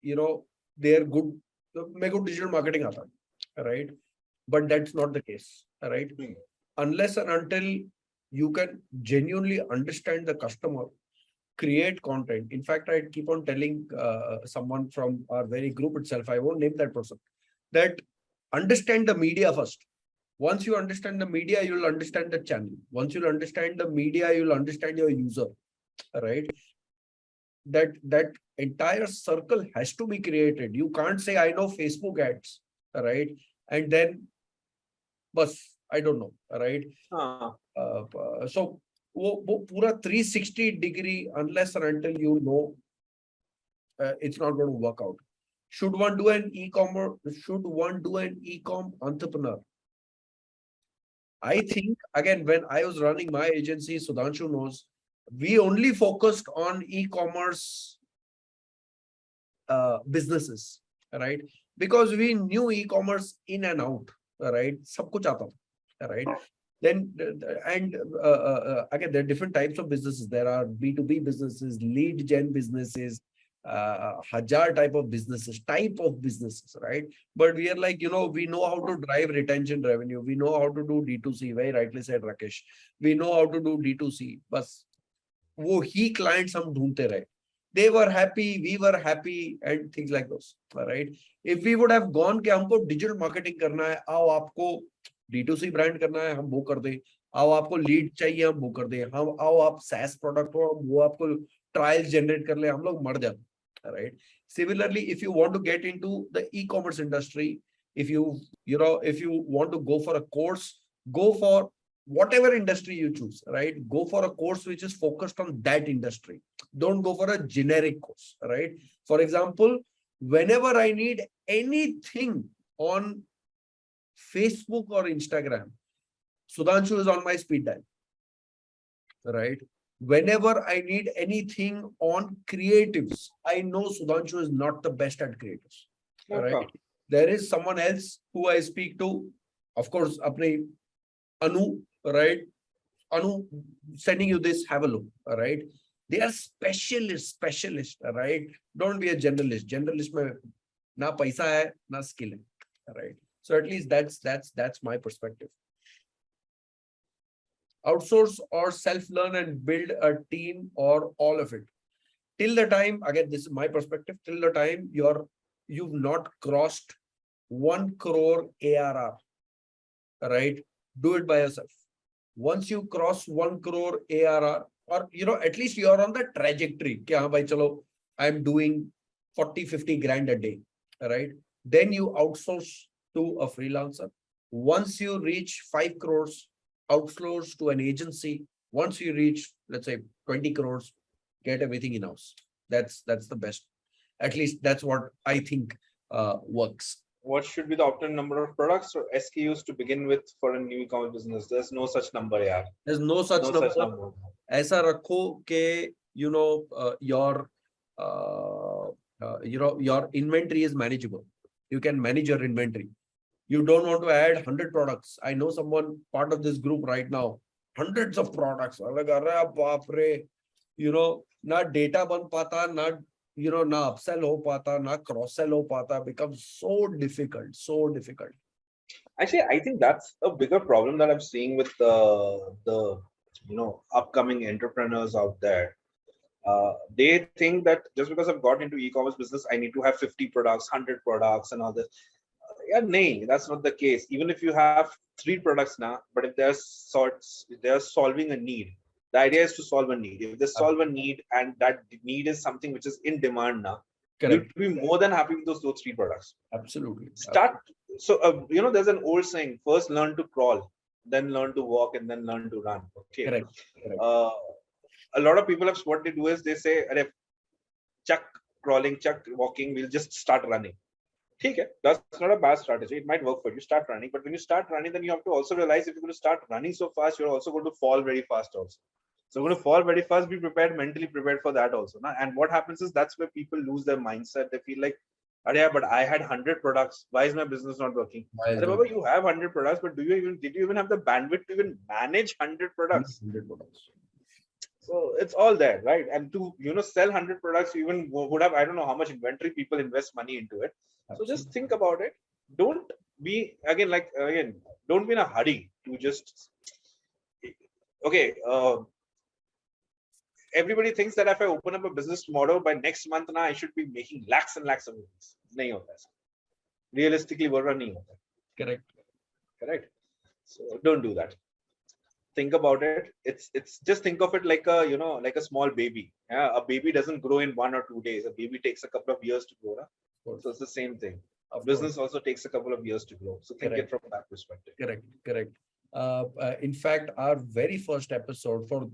they are good. मेरे को digital marketing आता है, right? But that's not the case, right? Unless and until you can genuinely understand the customer, create content. In fact, I keep on telling someone from our very group itself, I won't name that person, that understand the media first. Once you understand the media, you'll understand the channel. Once you'll understand the media, you'll understand your user, right? That entire circle has to be created. You can't say, I know Facebook ads, right? And then, but I don't know, right? So वो पूरा 360 degree, unless and until you know, it's not going to work out. Should one do an e-commerce? Should one do an e-com entrepreneur? I think, again, when I was running my agency, Sudhanshu knows, we only focused on e-commerce businesses, right? Because we knew e-commerce in and out, right? सब कुछ आता था, right? Then, and again, there are different types of businesses. There are B2B businesses, lead gen businesses, Hajar type of businesses, right? But we are like, we know how to drive retention revenue. We know how to do D2C, very rightly said Rakesh. We know how to do D2C. बस वो ही clients हम ढूंढते रहे. They were happy, we were happy, and things like those, right? If we would have gone कि हमको digital marketing करना है, आओ आपको D2C ब्रांड करना है, हम वो कर दें. आओ आपको लीड चाहिए, हम वो कर दें. हम आओ आप SaaS प्रोडक्ट हो, वो आपको ट्रायल्स जनरेट कर ले, हम लोग मर जाते, right? Similarly, if you want to get into the e-commerce industry, if you want to go for a course, go for whatever industry you choose, right? Go for a course which is focused on that industry. Don't go for a generic course, right? For example, whenever I need anything on Facebook or Instagram, Sudhanshu is on my speed dial, right? Whenever I need anything on creatives, I know Sudhanshu is not the best at creatives, right? There is someone else who I speak to, of course, apne Anu, right? Anu, sending you this, have a look, right? They are specialists, right? Don't be a generalist. Generalist mein na paisa hai, na skill hai, right? So at least that's my perspective. Outsource or self-learn and build a team, or all of it. Till the time, again, this is my perspective, till the time you've not crossed 1 crore ARR, right? Do it by yourself. Once you cross 1 crore ARR, or at least you're on the trajectory, कि हाँ भाई चलो, I'm doing 40-50 grand a day, right? Then you outsource to a freelancer. Once you reach 5 crores, outsource to an agency. Once you reach, let's say, 20 crores, get everything in-house. That's the best. At least that's what I think works. What should be the optimal number of products or SKUs to begin with for a new e-commerce business? There's no such number, yaar. There's no such number. ऐसा रखो कि your inventory is manageable. You can manage your inventory. You don't want to add 100 products. I know someone part of this group right now, hundreds of products. I'm like, "Arre baap re." Na data ban pata, na, na upsell ho pata, na cross sell ho pata, becomes so difficult, so difficult. Actually, I think that's a bigger problem that I'm seeing with the upcoming entrepreneurs out there. They think that just because I've got into e-commerce business, I need to have 50 products, 100 products, and all this. Yeah, nay, that's not the case. Even if you have 3 products now, but if they're solving a need. The idea is to solve a need. If they solve a need and that need is something which is in demand now, Correct. you'd be more than happy with those 3 products. Absolutely. Start. So, there's an old saying: first learn to crawl, then learn to walk, and then learn to run. Okay. Correct. Correct. A lot of people have what they do is they say, chuck crawling, chuck walking, we'll just start running. Okay, that's not a bad strategy. It might work for you. Start running, but when you start running, then you have to also realize if you're going to start running so fast, you're also going to fall very fast also. So you're going to fall very fast. Be prepared, mentally prepared for that also. And what happens is that's where people lose their mindset. They feel like, yeah, but I had 100 products. Why is my business not working? Remember, you have 100 products, but did you even have the bandwidth to even manage 100 products? 100 products. So it's all there, right? And to sell 100 products, you even would have, I don't know how much inventory people invest money into it. So just think about it. Don't be don't be in a hurry to just everybody thinks that if I open up a business tomorrow, by next month now I should be making lakhs and lakhs of rupees. Nahi hota hai. Realistically, nahi hota. Correct. So don't do that. Think about it. It's just think of it like a small baby. Yeah, a baby doesn't grow in 1 or 2 days. A baby takes a couple of years to grow. So it's the same thing. A business also takes a couple of years to grow. So think it from that perspective. Correct. In fact, our very first episode for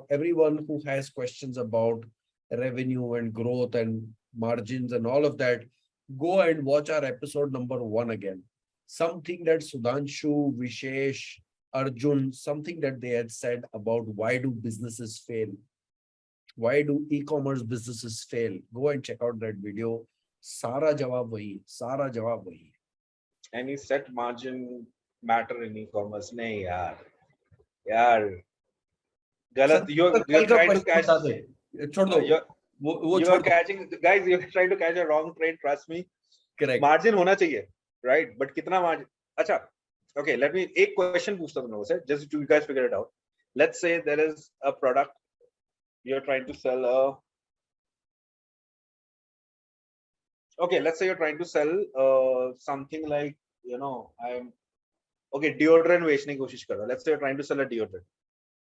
everyone who has questions about revenue and growth and margins and all of that, go and watch our episode number 1 again. Something that Sudhanshu, Vishesh, Arjun, something that they had said about why do businesses fail? Why do e-commerce businesses fail? Go and check out that video. Sara jawab wahi. Any set margin matter in e-commerce? Nahi, yaar. Galat. You're trying to catch. You're catching, guys. You're trying to catch a wrong trade. Trust me. Correct. Margin hona chahiye, right? But kitna margin? Acha. Okay, let me. Ek question पूछता हूँ तुम just to you guys figure it out. Let's say there is a product you're trying to sell. Let's say you're trying to sell something like deodorant बेचने की कोशिश कर रहा. Let's say you're trying to sell a deodorant,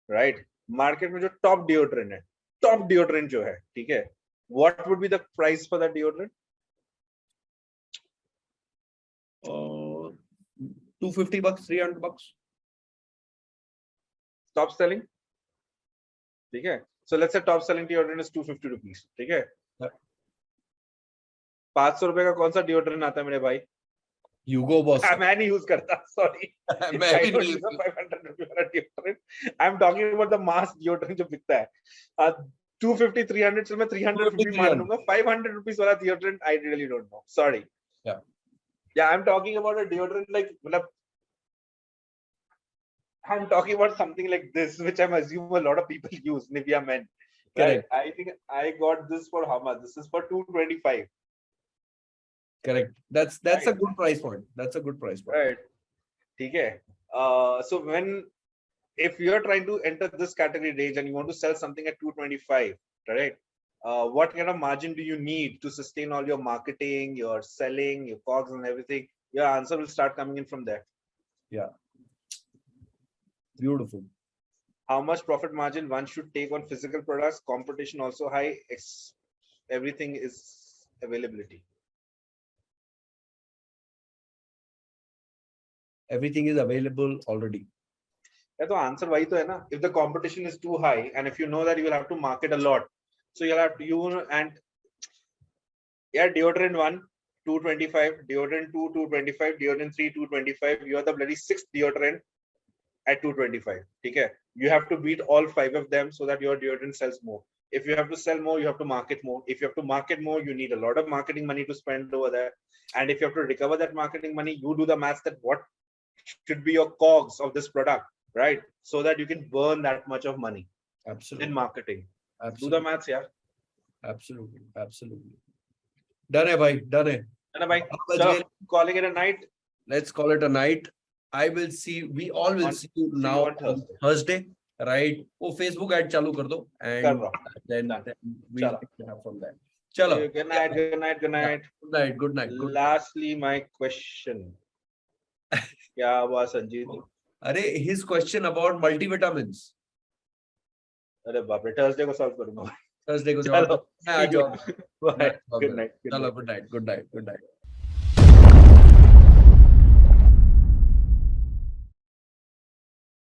right? Market में जो top deodorant है, top deodorant जो है, ठीक है? What would be the price for that deodorant? 250 bucks, 300 bucks. Top selling. Okay. So let's say top selling deodorant is 250 rupees. Okay. 500 रुपए का कौन सा deodorant आता है मेरे भाई? Hugo Boss. मैं नहीं use करता. Sorry. I don't use a 500 rupees वाला deodorant. I'm talking about the mass deodorant जो बिकता है. 250, 300 चल मैं 300 रुपए मान लूँगा. 500 rupees वाला deodorant I really don't know. Sorry. Yeah, I'm talking about a deodorant I'm talking about something like this, which I'm assuming a lot of people use, Nivea Men. Right? I think I got this for how much? This is for 225. Correct. That's right. A good price point. That's a good price point. Right. Okay. So if you're trying to enter this category range and you want to sell something at 225, right? What kind of margin do you need to sustain all your marketing, your selling, your cogs and everything? Your answer will start coming in from there. Yeah. Beautiful. How much profit margin one should take on physical products? Competition also high. Everything is availability. Everything is available already. Yeah, so answer why to hai na? If the competition is too high and if you know that you will have to market a lot, so you'll have to deodorant 1 225, deodorant 2 225, deodorant 3 225. You are the bloody 6th deodorant at 225. Okay, you have to beat all 5 of them so that your deodorant sells more. If you have to sell more, you have to market more. If you have to market more, you need a lot of marketing money to spend over there. And if you have to recover that marketing money, you do the maths that what should be your cogs of this product, right? So that you can burn that much of money Absolutely. in marketing. Do the Absolutely. maths, yeah. Absolutely. Absolutely. Done hai, bhai. Done hai. And bhai, so calling it a night. Let's call it a night. I will see. We all will see you see you now on on Thursday, right? Oh, Facebook ad chalu kar do, and then Done. we'll Chalo. pick it up from there. Chalo. Good night, good night, good night. Good night. Good night. Good. Lastly, my question. क्या हुआ संजीत? अरे his question about multivitamins. अरे बाप रे, Thursday को solve करूंगा. Thursday को चलो. जवाब. मैं आ जाऊंगा. Bye. Good night. चलो, good night. Good night. Good night.